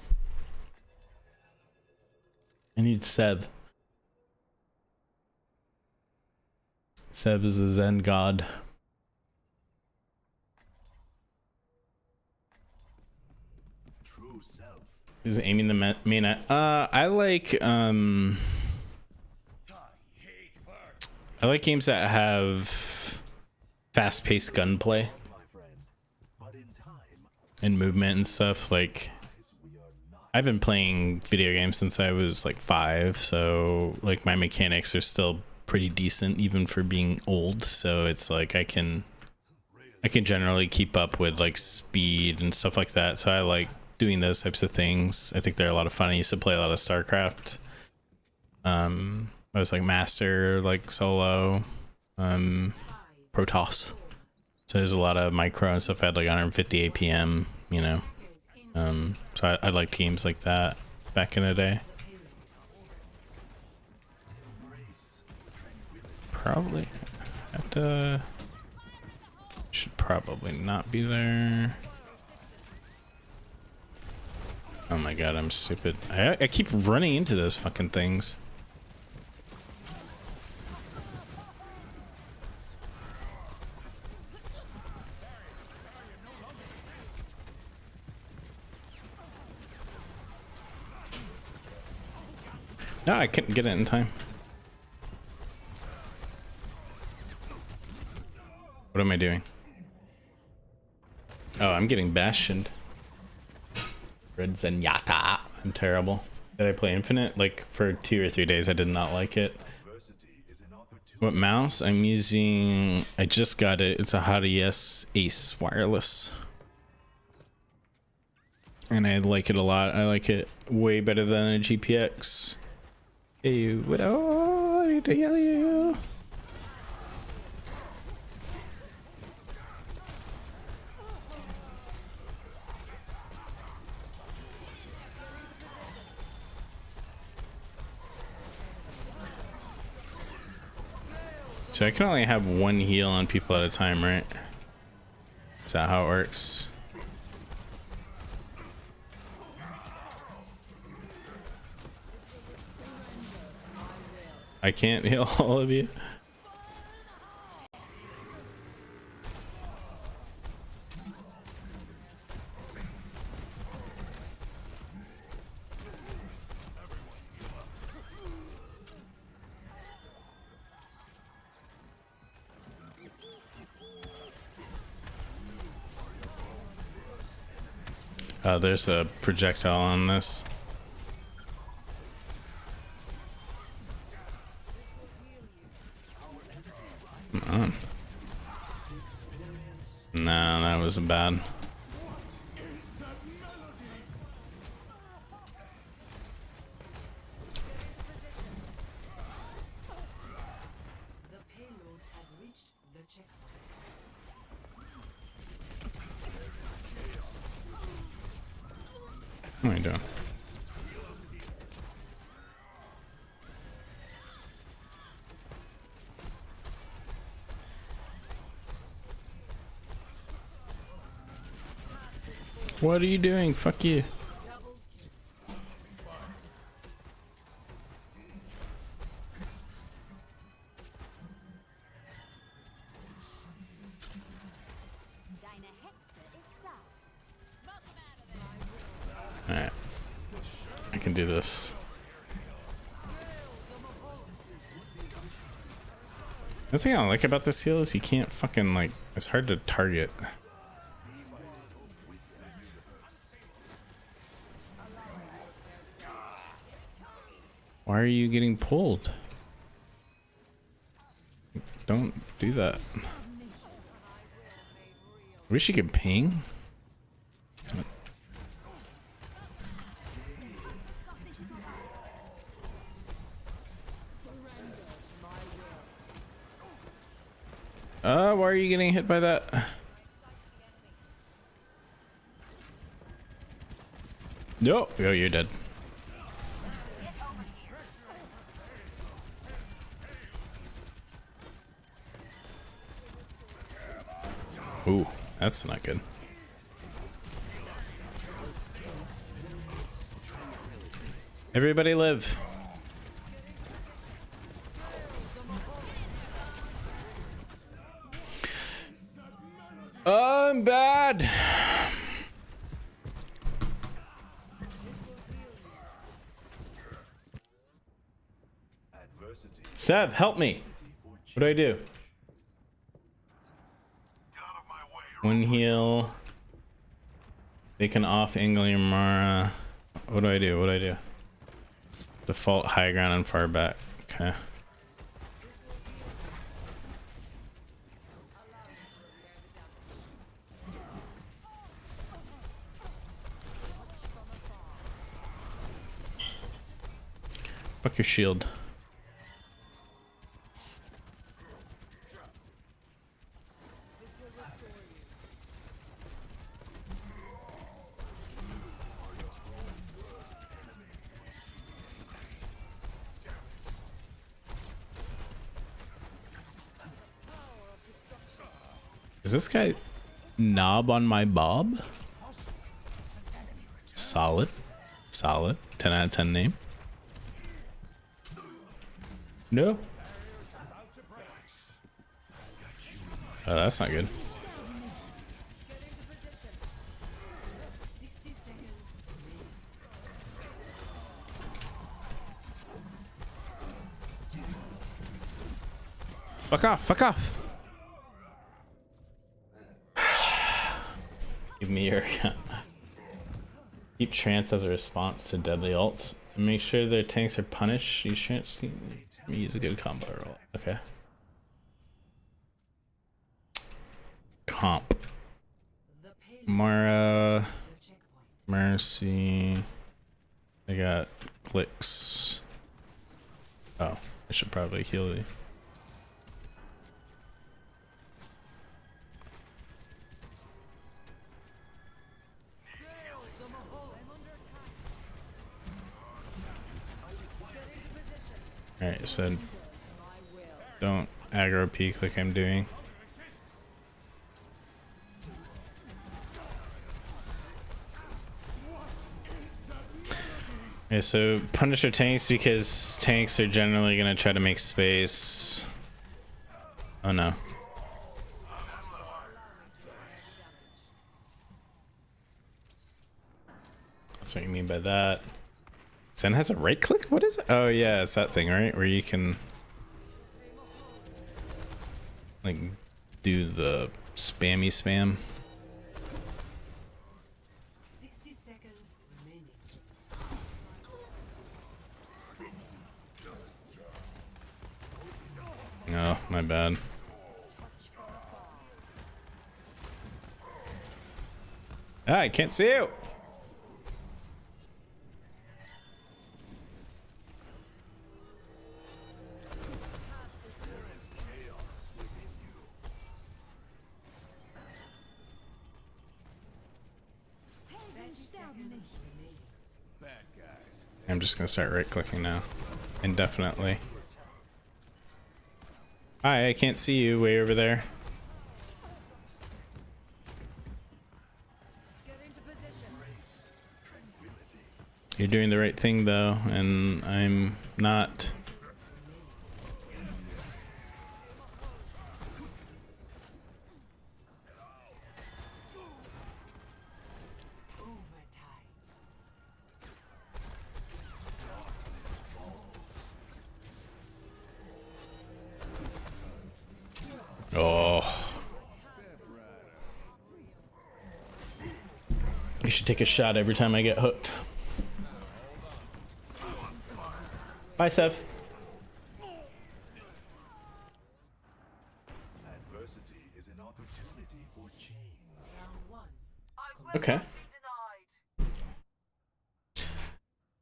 I need Seb. Seb is the Zen god. Is aiming the main at? I like games that have fast-paced gunplay and movement and stuff. Like, I've been playing video games since I was like 5, so like my mechanics are still pretty decent even for being old. So it's like I can generally keep up with like speed and stuff like that. So I like doing those types of things. I think they're a lot of fun. I used to play a lot of StarCraft. I was like master, like solo, Protoss. So there's a lot of micro and stuff. I had like 150 APM, you know. So I liked games like that back in the day. Probably have to. Should probably not be there. Oh my god, I'm stupid. I keep running into those fucking things. No, I couldn't get it in time. What am I doing? Oh, I'm getting bastioned. Red Zenyatta. I'm terrible. Did I play Infinite? Like for 2 or 3 days, I did not like it. What mouse? I'm using. I just got it. It's a HDS Ace wireless, and I like it a lot. I like it way better than a GPX. Hey, what? Oh, I need to yell at you. So I can only have 1 heal on people at a time, right? Is that how it works? I can't heal all of you. Oh, there's a projectile on this. Come on. No, that was bad. The payload has reached the checkpoint. What are you doing? What are you doing? Fuck you. Alright. I can do this. The thing I like about this heal is you can't fucking, like, it's hard to target. Why are you getting pulled? Don't do that. I wish you could ping. Why are you getting hit by that? No. Oh, you're dead. Ooh, that's not good. Everybody live. I'm bad. Sev, help me. What do I do? One heal. They can off angle your Mara. What do I do? What do I do? Default high ground and far back. Okay. Fuck your shield. Is this guy knob on my bob? Solid. Solid. 10 out of 10 name. No. Oh, that's not good. Fuck off, fuck off. Give me your gun. Keep trance as a response to deadly ults. And make sure their tanks are punished. Use trance to use a good combo roll. Okay. Comp. Mara. Mercy. I got clicks. Oh, I should probably heal you. Alright, so don't aggro peek like I'm doing. Okay, so punish your tanks because tanks are generally gonna try to make space. Oh no. That's what you mean by that. Zen has a right click? What is it? Oh yeah, it's that thing, right? Where you can like do the spammy spam. 60 seconds remaining. Oh, my bad. Ah, I can't see you. I'm just gonna start right clicking now. Indefinitely. Hi, I can't see you way over there. You're doing the right thing though, and I'm not. Oh. You should take a shot every time I get hooked. Bye, Sev. Adversity is an opportunity for change. Okay.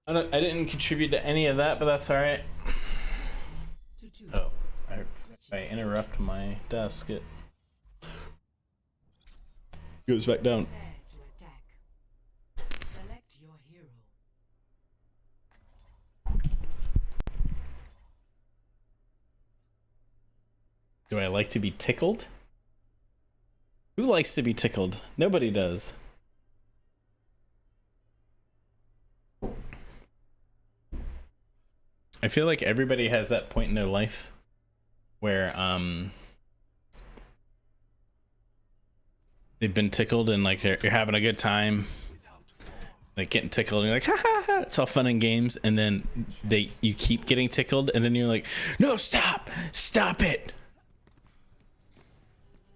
I didn't contribute to any of that, but that's all right. Oh, I interrupt my desk, it goes back down. Prepare to attack. Select your hero. Do I like to be tickled? Who likes to be tickled? Nobody does. I feel like everybody has that point in their life where they've been tickled and like you're having a good time, like getting tickled and you're like ha ha ha, it's all fun and games, and then you keep getting tickled and then you're like, no, stop it,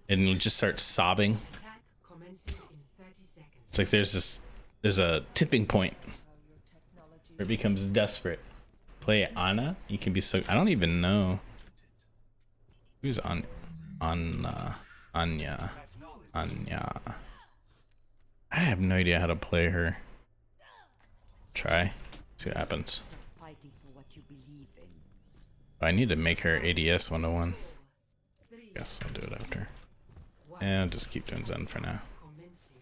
and you just start sobbing. Attack commences in 30 seconds. It's like there's a tipping point where it becomes desperate. Play Anna, you can be so. I don't even know who's Anya. Anya. I have no idea how to play her. Try, see what happens. Fighting for what you believe in. I need to make her ADS 101. Guess I'll do it after. And I'll just keep doing Zen for now. Commencing.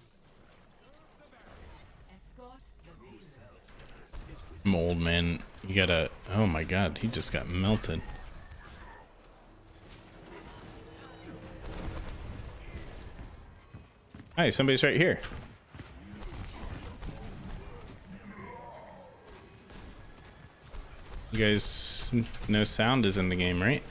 Escort the payload. I'm old, man. You gotta. Oh my god, he just got melted. Hi, somebody's right here. You guys know sound is in the game, right?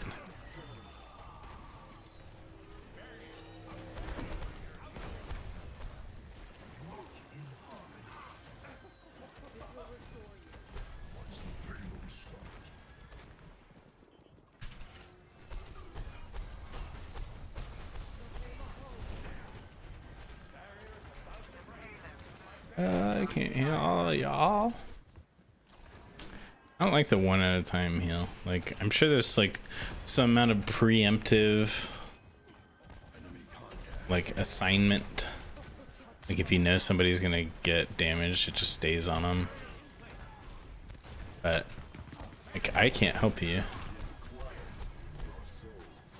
I can't heal all y'all. I don't like the one at a time heal. Like, I'm sure there's like some amount of preemptive like assignment. Like if you know somebody's gonna get damaged, it just stays on them. But like I can't help you.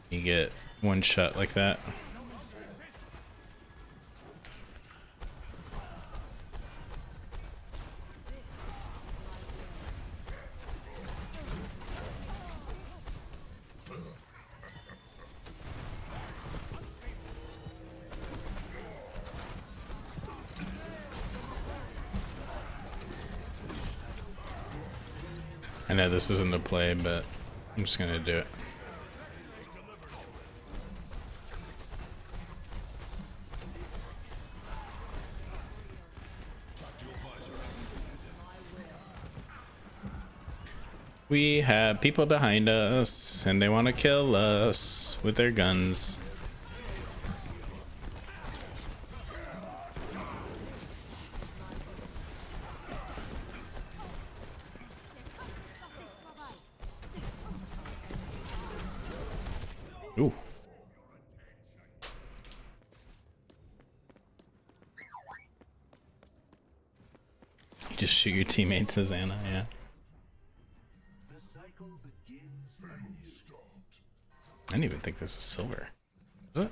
You get one shot like that. I know this isn't a play, but I'm just gonna do it. We have people behind us, and they want to kill us with their guns. Ooh. Just shoot your teammates as Anna, yeah. The cycle begins anew. I didn't even think this is silver. Is it?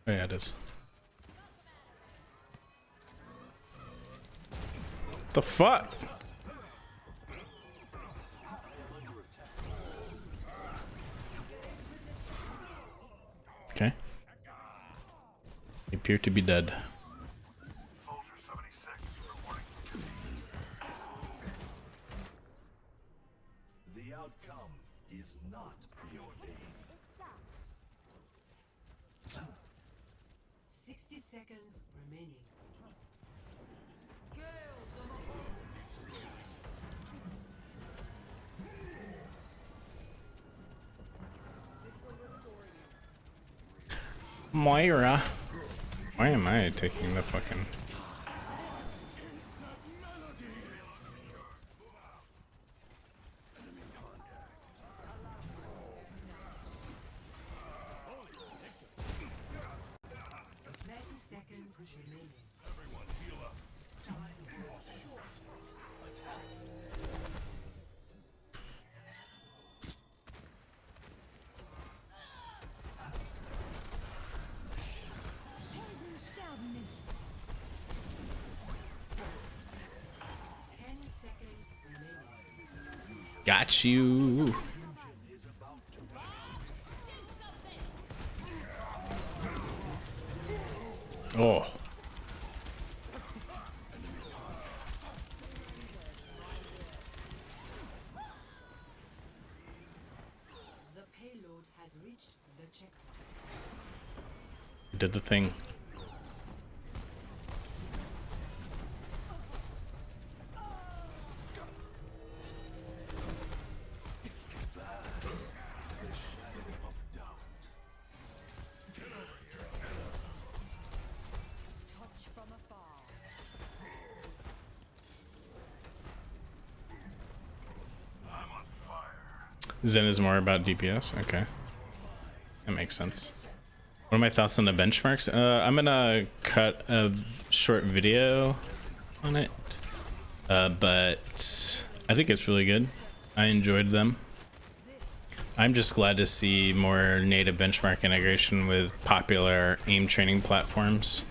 Oh yeah, it is. The fuck? Okay. You appear to be dead. The outcome is not preordained. 60 seconds remaining. Moira. Why am I taking the fucking... Seconds remaining. Got you. Oh. The payload has reached the checkpoint. Did the thing. Touch from afar. Zen is more about DPS. Okay. That makes sense. What are my thoughts on the benchmarks? I'm gonna cut a short video on it. But I think it's really good. I enjoyed them. I'm just glad to see more native benchmark integration with popular aim training platforms.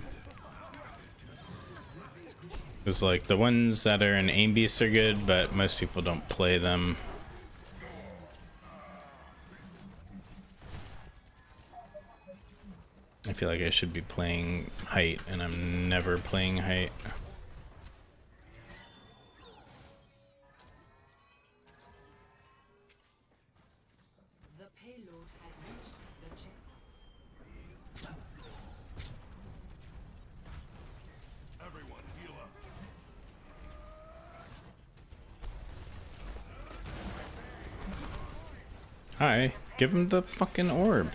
Because like the ones that are in aim beasts are good, but most people don't play them. I feel like I should be playing height, and I'm never playing height. The payload has reached the checkpoint. Everyone heal up. Hi, give him the fucking orb.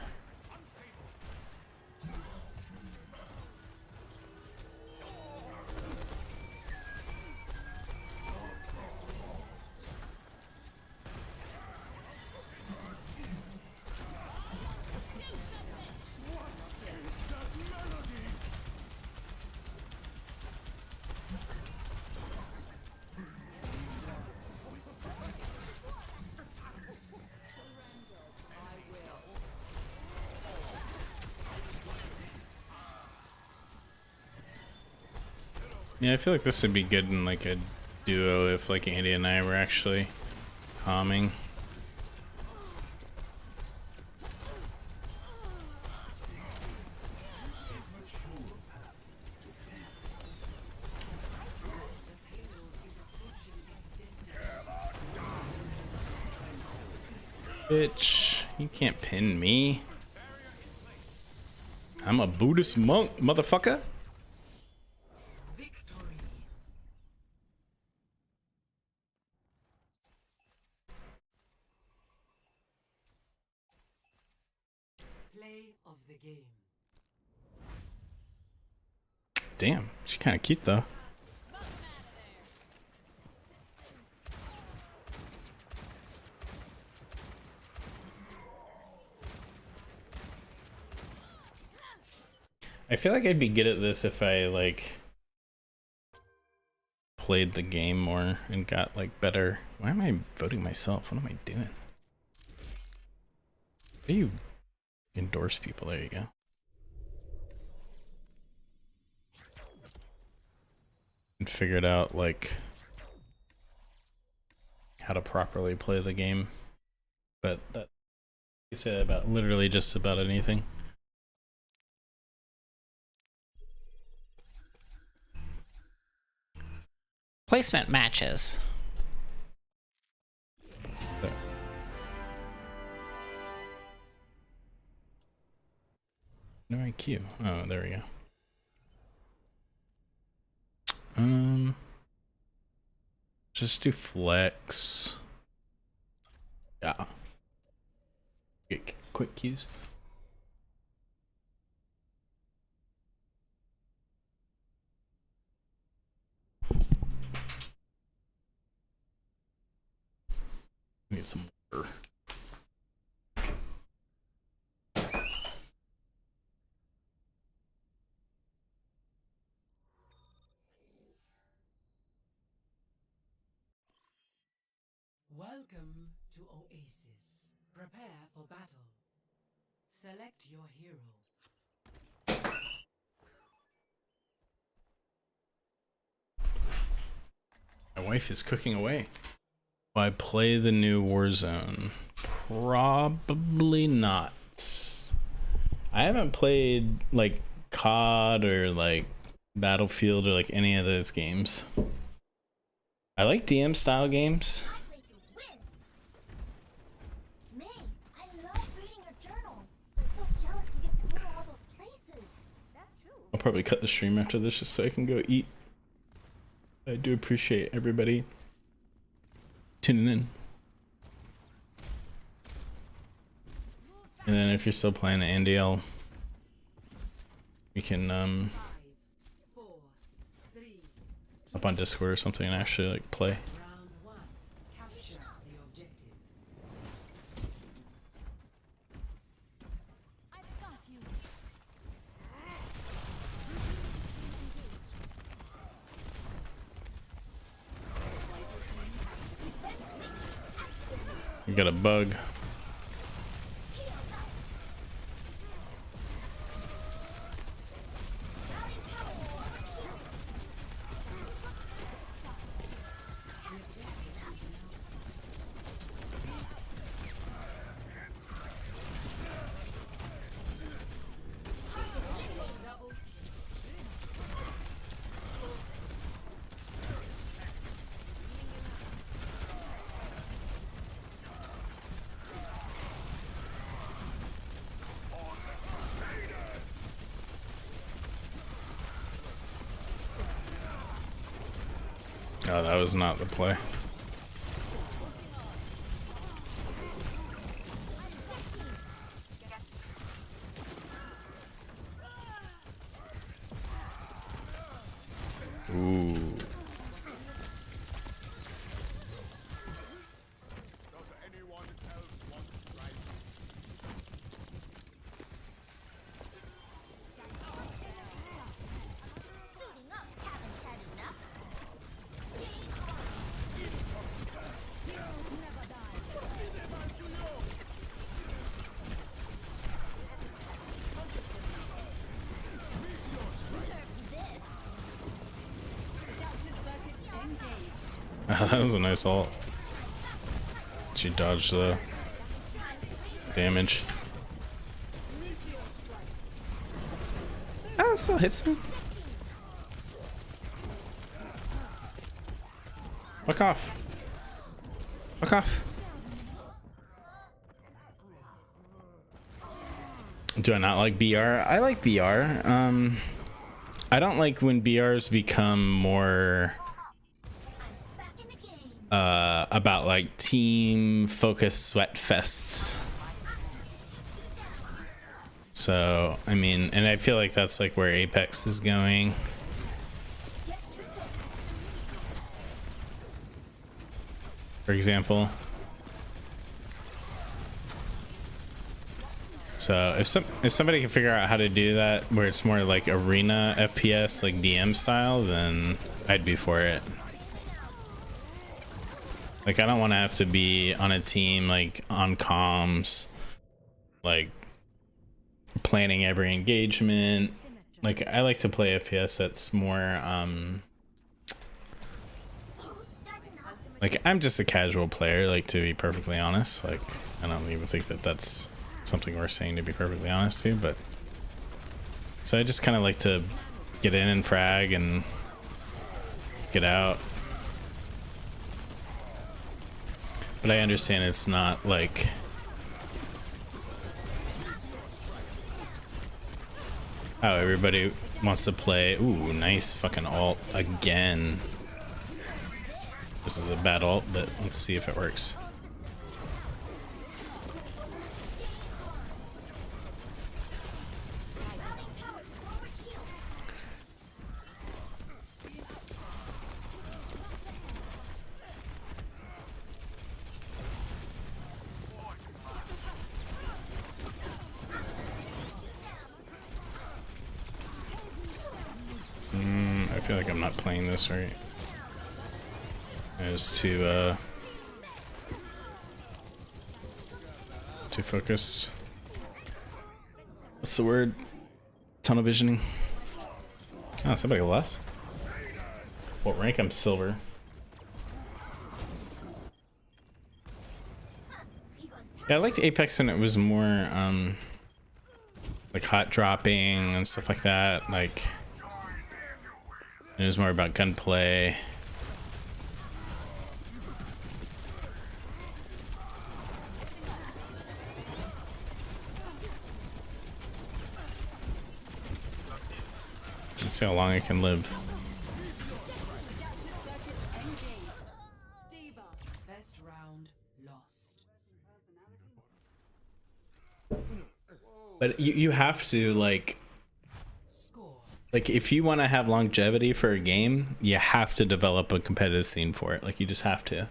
Yeah, I feel like this would be good in like a duo if like Andy and I were actually calming. Bitch, you can't pin me. I'm a Buddhist monk, motherfucker. Victory. Play of the game. Damn, she's kind of cute though. I feel like I'd be good at this if I like played the game more and got like better. Why am I voting myself? What am I doing? How do you endorse people? There you go. And figured out like how to properly play the game. But that you say that about literally just about anything. Placement matches. There. No IQ. Oh, there we go. Just do flex. Yeah. Get quick cues. Need some water. Welcome to Oasis. Prepare for battle. Select your hero. My wife is cooking away. Will I play the new Warzone? Probably not. I haven't played like COD or like Battlefield or like any of those games. I like DM style games. Likely to win. May, I love reading your journal. I'm so jealous you get to go to all those places. That's true. I'll probably cut the stream after this just so I can go eat. I do appreciate everybody tuning in. And then if you're still playing Andy, we can 5, 4, 3. up on Discord or something and actually like play. Round 1. Capture the objective. I've got you. We got a bug. Oh, that was not the play. Ooh. Suiting up, haven't had enough. That was a nice ult. She dodged the damage. Oh, it still hits me. Fuck off. Fuck off. Do I not like BR? I like BR. I don't like when BRs become more Back in the game. about like team focused sweat fests. So, I mean, and I feel like that's like where Apex is going. For example. So if somebody can figure out how to do that where it's more like arena FPS, like DM style, then I'd be for it. Like I don't want to have to be on a team like on comms, like planning every engagement. Like I like to play FPS that's more like I'm just a casual player, like to be perfectly honest. Like I don't even think that that's something worth saying, to be perfectly honest too, but so I just kind of like to get in and frag and get out. But I understand it's not like how everybody wants to play. Ooh, nice fucking ult again. This is a bad ult, but let's see if it works. I feel like I'm not playing this right. It's too focused. What's the word? Tunnel visioning. Oh, somebody left. What rank? I'm silver. Yeah, I liked Apex when it was more like hot dropping and stuff like that. Like it was more about gunplay. Let's see how long I can live. Diva, first round lost. But you have to like if you want to have longevity for a game, you have to develop a competitive scene for it. Like you just have to.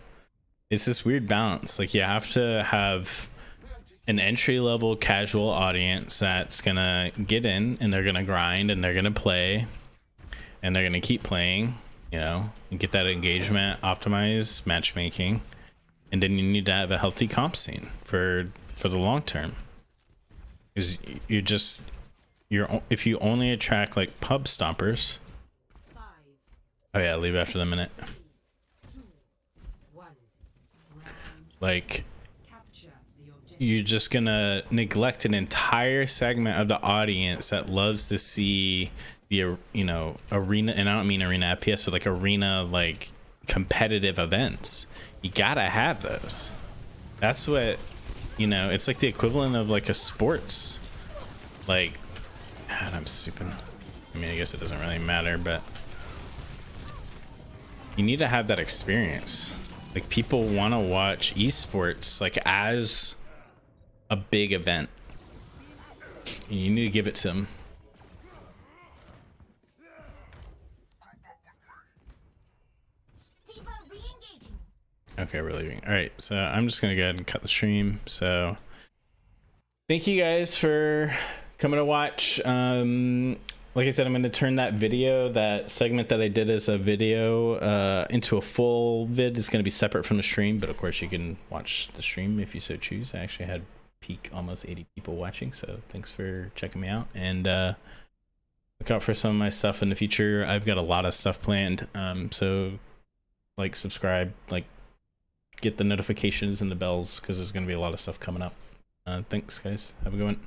It's this weird balance. Like you have to have an entry level casual audience that's gonna get in and they're gonna grind and they're gonna play and they're gonna keep playing, you know, and get that engagement, optimize matchmaking, and then you need to have a healthy comp scene for the long term. Because if you only attract like pub stompers. Oh yeah, leave after the minute. Like you're just gonna neglect an entire segment of the audience that loves to see the arena, and I don't mean arena FPS, but like arena like competitive events. You gotta have those. That's what, it's like the equivalent of like a sports, like, God, I'm stupid. I mean, I guess it doesn't really matter, but you need to have that experience. Like people want to watch esports like as a big event. You need to give it to them. Okay, we're leaving. All right, so I'm just gonna go ahead and cut the stream. So thank you guys for coming to watch. Like I said, I'm gonna turn that segment that I did as a video into a full vid. It's gonna be separate from the stream, but of course you can watch the stream if you so choose. I actually had peak almost 80 people watching, so thanks for checking me out, and look out for some of my stuff in the future. I've got a lot of stuff planned, so like, subscribe, like, get the notifications and the bells, because there's going to be a lot of stuff coming up. Thanks guys, have a good one.